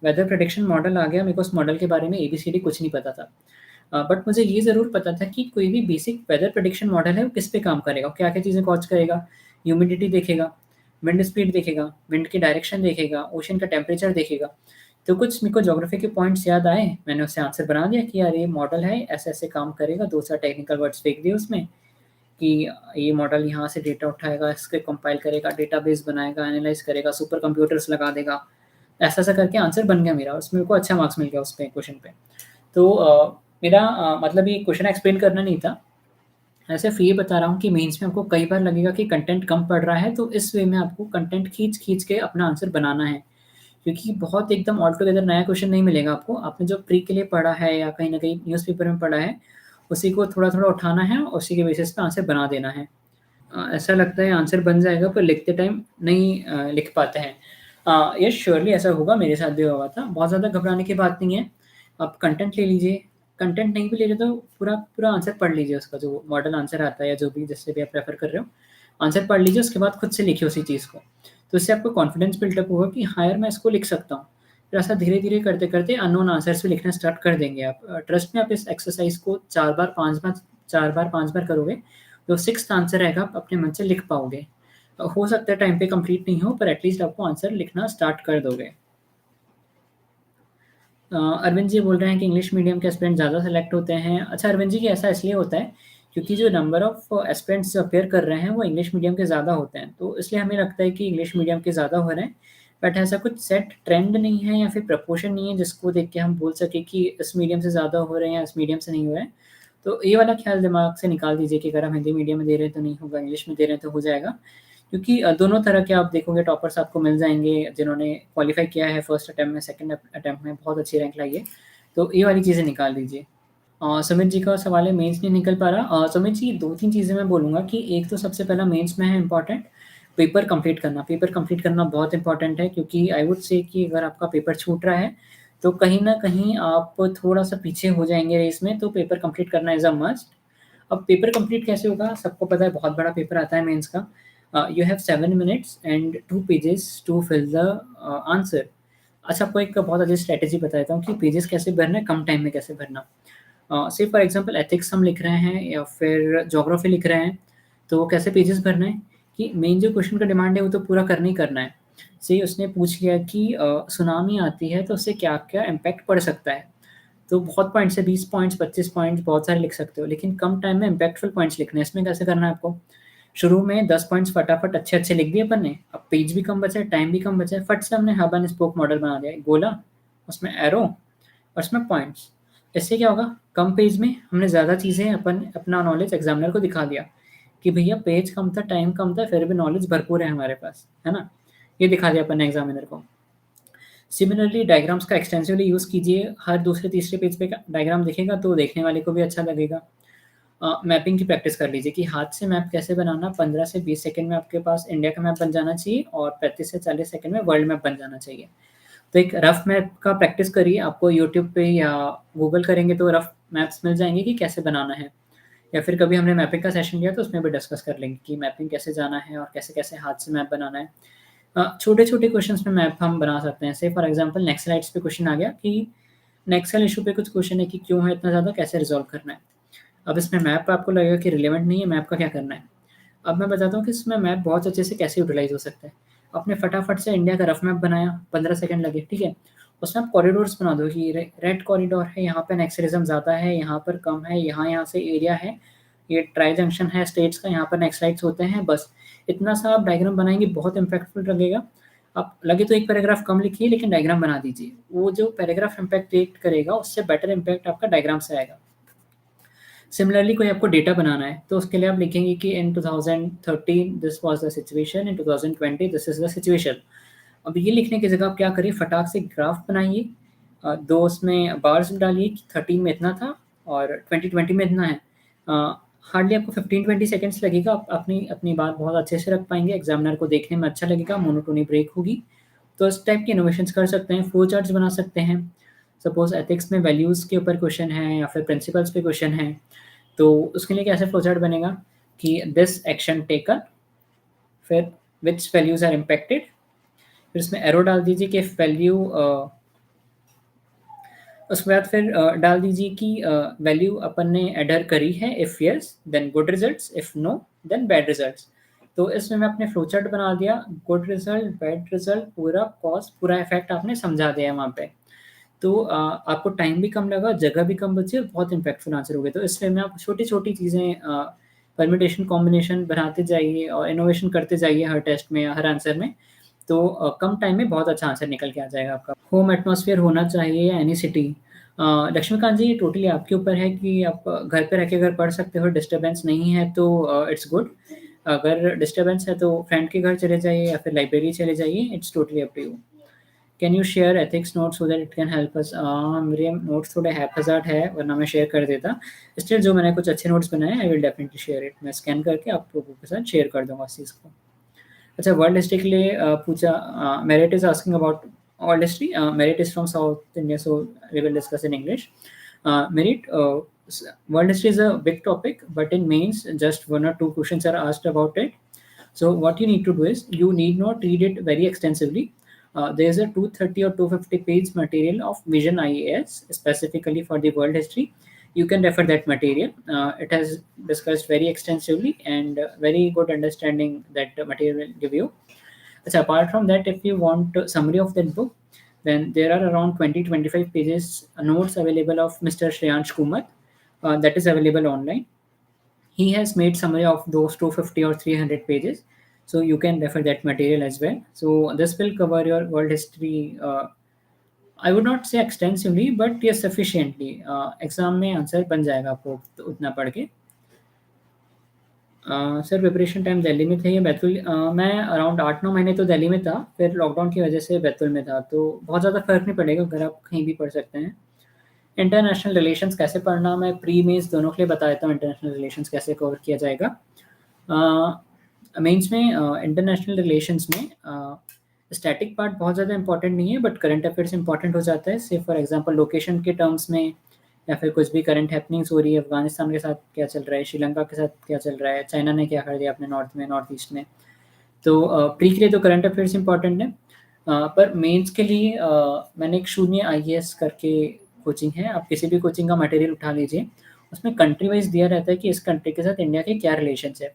वेदर प्रेडिक्शन मॉडल आ गया, मेरे को उस मॉडल के बारे में एबीसीडी कुछ नहीं पता था। बट मुझे ये ज़रूर पता था कि कोई भी बेसिक वेदर प्रेडिक्शन मॉडल है, वो किस पे काम करेगा, क्या-क्या चीज़ें वॉच करेगा, ह्यूमिडिटी देखेगा, विंड स्पीड देखेगा, विंड की डायरेक्शन देखेगा, ओशन का टेम्परेचर देखेगा। तो कुछ मेरे को ज्योग्राफी के पॉइंट्स याद आए, मैंने उससे आंसर बना दिया कि यार ये मॉडल है, ऐसे-ऐसे काम करेगा, 2-4 टेक्निकल वर्ड्स फेंक दिए उसमें कि ये मॉडल यहाँ से डेटा उठाएगा, इसको कंपाइल करेगा, डेटाबेस बनाएगा, एनालाइज़ करेगा, सुपर कंप्यूटर्स लगा देगा। ऐसा-ऐसा करके आंसर बन गया मेरा, उसमें मेरे को अच्छा मार्क्स मिल गया उस पे क्वेश्चन पे। तो मेरा मतलब ये क्वेश्चन एक्सप्लेन करना नहीं था। मैं सिर्फ़ ये बता रहा हूँ कि मेंस में आपको कई बार लगेगा कि कंटेंट कम पड़ रहा है, तो इस वे में आपको कंटेंट खींच-खींच के अपना आंसर बनाना है। क्योंकि बहुत एकदम ऑल टुगेदर नया क्वेश्चन नहीं मिलेगा आपको। आपने जो प्री के लिए पढ़ा है या कहीं न कहीं न्यूज़पेपर में पढ़ा है, उसी को थोड़ा-थोड़ा उठाना है और उसी के बेसिस पे आंसर बना देना है। ऐसा लगता है आंसर बन जाएगा पर लिखते टाइम नहीं लिख पाते हैं। यस श्योरली ऐसा होगा, मेरे साथ भी हुआ था। बहुत ज़्यादा घबराने की बात नहीं है। आप कंटेंट ले लीजिए, कंटेंट नहीं भी ले रहे तो पूरा पूरा आंसर पढ़ लीजिए उसका जो मॉडल आंसर आता है या जो भी जिससे भी आप रेफ़र कर रहे हो। आंसर पढ़ लीजिए उसके बाद खुद से लिखिए उसी चीज़ को। तो इससे आपको कॉन्फिडेंस बिल्डअप होगा कि हाँ यार, मैं इसको लिख सकता हूँ। फिर ऐसा धीरे-धीरे करते-करते अननोन आंसर्स भी लिखना स्टार्ट कर देंगे आप। ट्रस्ट में आप इस एक्सरसाइज़ को 4 बार 5 बार करोगे, जो 6th आंसर रहेगा आप अपने मन से लिख पाओगे। हो सकता है टाइम पे कंप्लीट नहीं हो पर एटलीस्ट आपको आंसर लिखना स्टार्ट कर दोगे। अरविंद जी बोल रहे हैं कि इंग्लिश मीडियम के एस्पिरेंट ज़्यादा सेलेक्ट होते हैं। अच्छा अरविंद जी, कि ऐसा इसलिए होता है क्योंकि जो नंबर ऑफ एस्पिरेंट्स अपेयर कर रहे हैं वो इंग्लिश मीडियम के ज़्यादा होते हैं। तो इसलिए हमें लगता है कि इंग्लिश मीडियम के ज़्यादा हो रहे हैं। बट ऐसा कुछ सेट ट्रेंड नहीं है या फिर प्रपोर्शन नहीं है जिसको देख के हम बोल सकें कि इस मीडियम से ज़्यादा हो रहे हैं या इस मीडियम से नहीं हो रहे हैं। तो ये वाला ख़्याल दिमाग से निकाल दीजिए कि अगर हम हिंदी मीडियम में दे रहे हैं तो नहीं होगा, इंग्लिश में दे रहे हैं तो हो जाएगा। क्योंकि दोनों तरह के आप देखोगे टॉपर्स आपको मिल जाएँगे जिन्होंने क्वालीफाई किया है फर्स्ट अटेम्प्ट में, सेकंड अटेम्प्ट में बहुत अच्छी रैंक लाई है। तो ये वाली चीज़ें निकाल दीजिए। सुमित जी का सवाल है मेंस नहीं निकल पा रहा। सुमित जी 2-3 चीज़ें मैं बोलूँगा कि एक तो सबसे पहला मेंस में है इम्पोर्टेंट पेपर कंप्लीट करना। पेपर कंप्लीट करना बहुत इम्पोर्टेंट है क्योंकि आई वुड से कि अगर आपका पेपर छूट रहा है, तो कहीं न कहीं आप थोड़ा-सा पीछे हो जाएँगे रेस में, तो पेपर कंप्लीट करना इज़ अ मस्ट। अब पेपर कंप्लीट कैसे होगा? सबको पता है बहुत बड़ा पेपर आता है मेंस का। You have 7 minutes and 2 pages to fill the answer. अच्छा आपको एक बहुत अच्छी स्ट्रैटेजी बता देता हूँ कि पेजेस कैसे भरना है, कम टाइम में कैसे भरना। से फॉर एग्ज़ाम्पल एथिक्स हम लिख रहे हैं या फिर ज्योग्राफी लिख रहे हैं, तो कैसे पेजेस भरना है कि मेन जो क्वेश्चन का डिमांड है वो तो पूरा करना ही करना है। से उसने पूछ लिया कि सुनामी आती है तो उससे क्या-क्या इम्पैक्ट पड़ सकता है? तो बहुत पॉइंट्स है, 20 पॉइंट्स, 25 पॉइंट्स बहुत सारे लिख सकते हो, लेकिन कम टाइम में इम्पैक्टफुल पॉइंट्स लिखने हैं। इसमें कैसे करना है आपको? शुरू में 10 पॉइंट्स फटाफट अच्छे-अच्छे लिख दिए अपन ने, अब पेज भी कम बचा है, टाइम भी कम बचा है, फट से हमने हब एंड स्पोक मॉडल बना दिया। एक गोला, उसमें एरो और उसमें पॉइंट्स। इससे क्या होगा? कम पेज में हमने ज़्यादा चीज़ें अपना नॉलेज एग्ज़ामिनर को दिखा दिया कि भैया पेज कम था, टाइम कम था, फिर भी नॉलेज भरपूर है हमारे पास, है ना? ये दिखा दिया अपन ने एग्ज़ामिनर को। सिमिलरली डायग्राम्स का एक्सटेंसिवली यूज़ कीजिए। हर दूसरे-तीसरे पेज पे का डायग्राम दिखेगा तो देखने वाले को भी अच्छा लगेगा। मैपिंग की प्रैक्टिस कर लीजिए कि हाथ से मैप कैसे बनाना। 15 से 20 सेकंड में आपके पास इंडिया का मैप बन जाना चाहिए और 35 से 40 सेकंड में वर्ल्ड मैप बन जाना चाहिए। तो एक रफ मैप का प्रैक्टिस करिए। आपको यूट्यूब पे या गूगल करेंगे तो रफ मैप्स मिल जाएँगे कि कैसे बनाना है। या फिर कभी हमने मैपिंग का सेशन लिया तो उसमें भी डिस्कस कर लेंगे कि मैपिंग कैसे जाना है और कैसे-कैसे हाथ से मैप बनाना है। छोटे-छोटे क्वेश्चन्स में मैप हम बना सकते हैं। से फॉर एग्ज़ाम्पल नक्सलाइट्स पे क्वेश्चन आ गया कि नक्सल इश्यू पे कुछ क्वेश्चन है कि क्यों है इतना ज़्यादा, कैसे रिज़ॉल्व करना है। अब इसमें मैप आपको लगेगा कि रिलेवेंट नहीं है, मैप का क्या करना है? अब मैं बताता हूँ कि इसमें मैप बहुत अच्छे से कैसे यूटिलाइज़ हो सकता है। आपने फटाफट से इंडिया का रफ मैप बनाया, 15 सेकंड लगे, ठीक है? उसमें आप कॉरिडोर्स बना दो कि रेड कॉरिडोर है, यहाँ पे नक्सलिज़्म ज़्यादा है, यहाँ पर कम है, यहाँ-यहाँ से एरिया है, ये ट्राई जंक्शन है स्टेट्स का, यहाँ पर नक्सलाइट्स होते हैं, बस। इतना सा आप डायग्राम बनाएँगे, बहुत इम्पैक्टफुल लगेगा। आप लगे तो एक पैराग्राफ कम लिखिए लेकिन डायग्राम बना दीजिए। वो जो पैराग्राफ इम्पैक्ट क्रिएट करेगा, उससे बेटर इम्पैक्ट आपका डायग्राम से आएगा। सिमिलरली कोई आपको डेटा बनाना है, तो उसके लिए आप लिखेंगे कि इन 2013 this was the situation, in 2020 this is the situation. अब ये लिखने की जगह आप क्या करिए, फटाक से ग्राफ बनाइए। 2 उसमें बार्स डालिए कि 13 में इतना था और 2020 में इतना है। हार्डली आपको 15-20 सेकंड्स लगेगा, आप अपनी अपनी बात बहुत अच्छे से रख पाएँगे, एग्ज़ामिनर को देखने में अच्छा लगेगा, मोनोटोनी ब्रेक होगी। तो इस टाइप के इनोवेशंस कर सकते हैं, फ्लो चार्ट्स बना सकते हैं। सपोज़ एथिक्स में वैल्यूज़ के ऊपर क्वेश्चन है या फिर प्रिंसिपल्स पे क्वेश्चन है, तो उसके लिए कैसे फ्लो चार्ट बनेगा कि दिस एक्शन टेकन, फिर व्हिच वैल्यूज़ आर इम्पैक्टेड, फिर उसमें एरो डाल दीजिए कि इफ वैल्यू उसके बाद फिर डाल दीजिए कि वैल्यू अपन ने एडर करी है, if yes then good results, if no then bad results. तो इसमें मैं अपने फ्लो चार्ट बना दिया, गुड रिजल्ट, बैड रिजल्ट, पूरा कॉज़, पूरा इफ़ेक्ट आपने समझा दिया वहाँ पे। तो आपको टाइम भी कम लगा, जगह भी कम बची और बहुत इम्पैक्टफुल आंसर हो गए। तो इस वे में आप छोटी-छोटी चीज़ें परम्यूटेशन, कॉम्बिनेशन बनाते जाइए और इनोवेशन करते जाइए हर टेस्ट में या हर आंसर में। तो कम टाइम में बहुत अच्छा आंसर निकल के आ जाएगा आपका। होम एटमॉस्फेयर होना चाहिए या एनी सिटी? लक्ष्मीकांत जी, ये टोटली आपके ऊपर है कि आप घर पे रह के अगर पढ़ सकते हो, डिस्टर्बेंस नहीं है तो इट्स गुड। अगर डिस्टर्बेंस है तो फ्रेंड के घर चले जाइए या फिर लाइब्रेरी चले जाइए, it's totally up to you. Can you share ethics notes so that it can help us? मेरे नोट्स थोड़े हैphazard है, वरना मैं शेयर कर देता। स्टिल जो मैंने कुछ अच्छे नोट्स बनाए हैं, I will definitely share it. मैं स्कैन करके आप लोगों के साथ शेयर कर दूँगा इस चीज़ को। अच्छा, वर्ल्ड हिस्ट्री के लिए पूछा, Merit is asking about world history. Merit is from South India, so we will discuss in English. Merit, world history is a big topic, but in mains, just one or two questions are asked about it. So what you need to do is you need not read it very extensively. There's a 230 or 250 page material of Vision IAS specifically for the world history. You can refer that material. It has discussed very extensively and very good understanding that the material will give you. So apart from that, if you want a summary of that book, then there are around 20-25 pages notes available of Mr. Shreyansh Kumar, that is available online. He has made summary of those 250 or 300 pages, so you can refer that material as well. So this will cover your world history. I would not say extensively, but yes, sufficiently. Exam में answer बन जाएगा आपको तो उतना पढ़ के। Sir, preparation time Delhi में थे या बैतूल? मैं अराउंड 8-9 महीने तो दिल्ली में था, फिर लॉकडाउन की वजह से बैतूल में था, तो बहुत ज़्यादा फ़र्क नहीं पड़ेगा, अगर आप कहीं भी पढ़ सकते हैं। इंटरनेशनल रिलेशंस कैसे पढ़ना, मैं प्री मेंस दोनों के लिए बता देता हूँ इंटरनेशनल रिलेशंस कैसे कवर किया जाएगा। मेंस में इंटरनेशनल रिलेशंस में स्टैटिक पार्ट बहुत ज़्यादा इंपॉर्टेंट नहीं है, बट करंट अफेयर्स इंपॉर्टेंट हो जाता है। से फॉर एग्जांपल लोकेशन के टर्म्स में, या फिर कुछ भी करंट हैपनिंग्स हो रही है, अफ़गानिस्तान के साथ क्या चल रहा है, श्रीलंका के साथ क्या चल रहा है, चाइना ने क्या कर दिया अपने नॉर्थ में, नॉर्थ ईस्ट में। तो प्री के लिए तो करंट अफेयर्स इंपॉर्टेंट है। पर मेंस के लिए मैंने एक शून्य आईएएस करके कोचिंग है, आप किसी भी कोचिंग का मटेरियल उठा लीजिए, उसमें कंट्री वाइज़ दिया रहता है कि इस कंट्री के साथ इंडिया के क्या रिलेशंस है,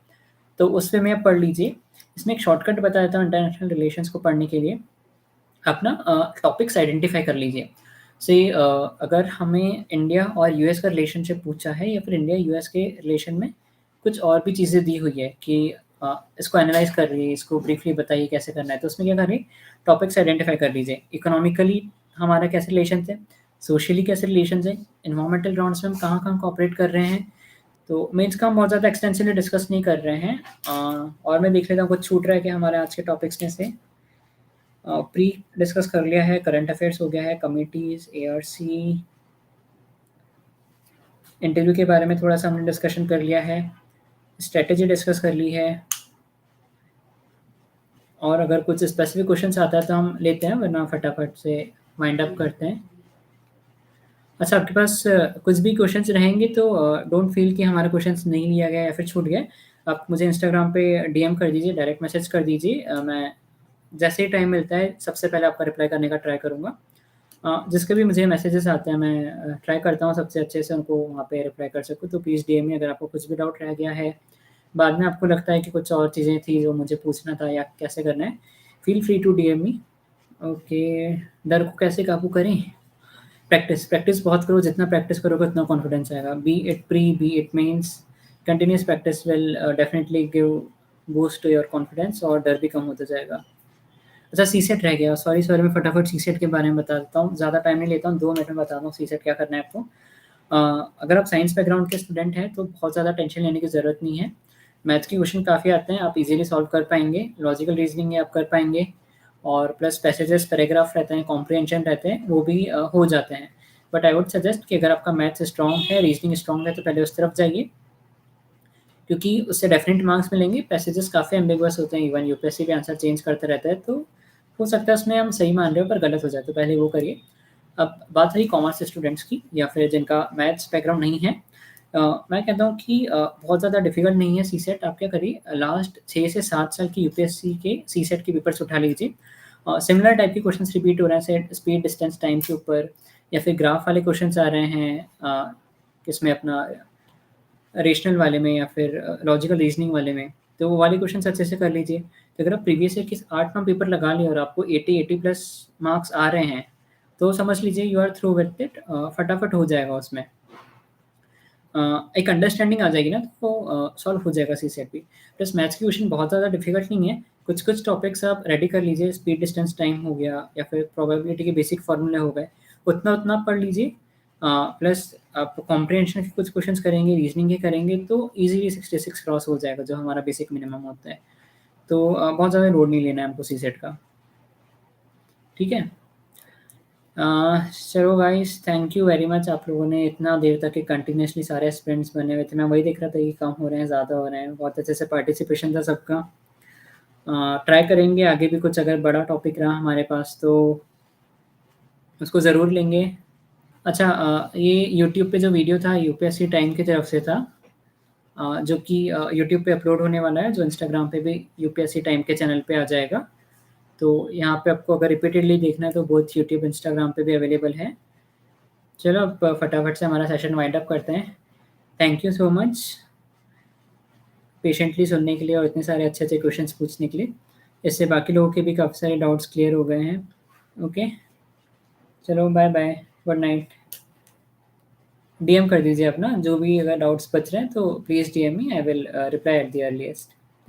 तो उस वे में आप पढ़ लीजिए। इसमें एक शॉर्टकट बता देता हूँ इंटरनेशनल रिलेशंस को पढ़ने के लिए। अपना टॉपिक्स आइडेंटिफ़ाई कर लीजिए। से अगर हमें इंडिया और यूएस का रिलेशनशिप पूछा है या फिर इंडिया यूएस के रिलेशन में कुछ और भी चीज़ें दी हुई है कि इसको एनालाइज़ कर रही है, इसको ब्रीफली बताइए कैसे करना है, तो उसमें क्या करिए, टॉपिक्स आइडेंटिफ़ाई कर लीजिए। इकोनॉमिकली हमारा कैसे रिलेशन्स है, सोशली कैसे रिलेशन्स है, एनवायरमेंटल ग्राउंड्स में हम कहाँ-कहाँ कोऑपरेट कर रहे हैं। तो मेंस का हम बहुत ज़्यादा एक्सटेंसिवली डिस्कस नहीं कर रहे हैं। और मैं देख लेता हूँ कुछ छूट रहा है क्या हमारे आज के टॉपिक्स में से। प्री डिस्कस कर लिया है, करंट अफेयर्स हो गया है, कमिटीज़, एआरसी, इंटरव्यू के बारे में थोड़ा-सा हमने डिस्कशन कर लिया है, स्ट्रैटेजी डिस्कस कर ली है, और अगर कुछ स्पेसिफिक क्वेश्चन्स आता है तो हम लेते हैं, वरना फटाफट से वाइंड अप करते हैं। अच्छा, आपके पास कुछ भी क्वेश्चन्स रहेंगे तो डोंट फ़ील कि हमारा क्वेश्चन्स नहीं लिया गया या फिर छूट गया। आप मुझे इंस्टाग्राम पे डीएम कर दीजिए, डायरेक्ट मैसेज कर दीजिए। मैं जैसे ही टाइम मिलता है सबसे पहले आपका रिप्लाई करने का ट्राई करूँगा। जिसके भी मुझे मैसेजेस आते हैं, मैं ट्राई करता हूँ सबसे अच्छे से उनको वहाँ पे रिप्लाई कर सकूँ, तो प्लीज़ डीएम मी अगर आपको कुछ भी डाउट रह गया है, बाद में आपको लगता है कि कुछ और चीज़ें थी जो मुझे पूछना था या कैसे करना है, feel free to DM me. Okay, डर को कैसे काबू करें? प्रैक्टिस, प्रैक्टिस बहुत करो, जितना प्रैक्टिस करोगे उतना कॉन्फिडेंस आएगा। Be it pre, be it mains, continuous practice will definitely give boost to your confidence और डर भी कम होता जाएगा। अच्छा, सीसेट रह गया, सॉरी सॉरी, मैं फटाफट सीसेट के बारे में बता देता हूँ, ज़्यादा टाइम नहीं लेता हूँ, 2 मिनट में बताता हूँ सीसेट क्या करना है आपको। अगर आप साइंस बैकग्राउंड के स्टूडेंट हैं तो बहुत ज़्यादा टेंशन लेने की ज़रूरत नहीं है। मैथ्स के क्वेश्चन काफ़ी आते हैं, आप इजीली सॉल्व कर पाएँगे, लॉजिकल रीज़निंग आप कर पाएँगे, और प्लस पैसेजेस, पैराग्राफ रहते हैं, कॉम्प्रिहेंशन रहते हैं, वो भी हो जाते हैं। बट आई वुड सजेस्ट कि अगर आपका मैथ्स स्ट्रॉन्ग है, रीज़निंग स्ट्रॉन्ग है, तो पहले उस तरफ जाइए, क्योंकि उससे डेफिनेट मार्क्स मिलेंगे। पैसेजेस काफ़ी एम्बिगुअस होते हैं, इवन यूपीएससी भी आंसर चेंज करता रहता है, तो हो सकता है उसमें हम सही मान रहे हो पर गलत हो जाए, तो पहले वो करिए। अब बात रही कॉमर्स स्टूडेंट्स की या फिर जिनका मैथ्स बैकग्राउंड नहीं है, मैं कहता हूँ कि बहुत ज़्यादा डिफ़िकल्ट नहीं है सीसेट। आप क्या करिए, लास्ट 6 से 7 साल की यूपीएससी के सीसेट के पेपर्स उठा लीजिए। सिमिलर टाइप के क्वेश्चंस रिपीट हो रहे हैं, से स्पीड, डिस्टेंस, टाइम के ऊपर, या फिर ग्राफ वाले क्वेश्चंस आ रहे हैं, किसमें अपना रेशनल वाले में या फिर लॉजिकल रीजनिंग वाले में, तो वो वाले क्वेश्चंस अच्छे से कर लीजिए। तो अगर आप प्रीवियस ईयर के 8-9 पेपर लगा लिए और आपको 80 प्लस मार्क्स आ रहे हैं, तो समझ लीजिए you are through with it, फटाफट हो जाएगा उसमें। एक अंडरस्टैंडिंग आ जाएगी ना तो सॉल्व हो जाएगा सीसेट भी। प्लस मैथ्स की क्वेश्चन बहुत ज़्यादा डिफिकल्ट नहीं है, कुछ-कुछ टॉपिक्स आप रेडी कर लीजिए, स्पीड डिस्टेंस टाइम हो गया या फिर प्रोबेबिलिटी के बेसिक फॉर्मूले हो गए, उतना-उतना पढ़ लीजिए। प्लस आप कॉम्प्रिहेंशन के कुछ क्वेश्चंस करेंगे, रीजनिंग के करेंगे तो ईज़िली 66 क्रॉस हो जाएगा जो हमारा बेसिक मिनिमम होता है। तो बहुत ज़्यादा लोड नहीं लेना है हमको सीसेट का, ठीक है? चलो guys, thank you very much, आप लोगों ने इतना देर तक कंटिन्यूअसली सारे स्प्रिंट्स बने हुए थे। मैं वही देख रहा था कि कम हो रहे हैं, ज़्यादा हो रहे हैं। बहुत अच्छे से पार्टिसिपेशन था सबका। ट्राई करेंगे आगे भी कुछ अगर बड़ा टॉपिक रहा हमारे पास तो उसको ज़रूर लेंगे। अच्छा, ये यूट्यूब पे जो वीडियो था यूपीएससी टाइम की तरफ से था, जो कि यूट्यूब पे अपलोड होने वाला है, जो इंस्टाग्राम पे भी यूपीएससी टाइम के चैनल पे आ जाएगा। तो यहाँ पे आपको अगर रिपीटेडली देखना है तो बोथ यूट्यूब, इंस्टाग्राम पे भी अवेलेबल है। चलो अब फटाफट से हमारा सेशन वाइंड अप करते हैं। Thank you so much patiently सुनने के लिए और इतने सारे अच्छे-अच्छे क्वेश्चंस पूछने के लिए। इससे बाकी लोगों के भी काफ़ी सारे डाउट्स क्लियर हो गए हैं। ओके, चलो बाय-बाय, गुड नाइट। डीएम कर दीजिए अपना, जो भी अगर डाउट्स बच रहे हैं तो please DM me, I will reply at the earliest.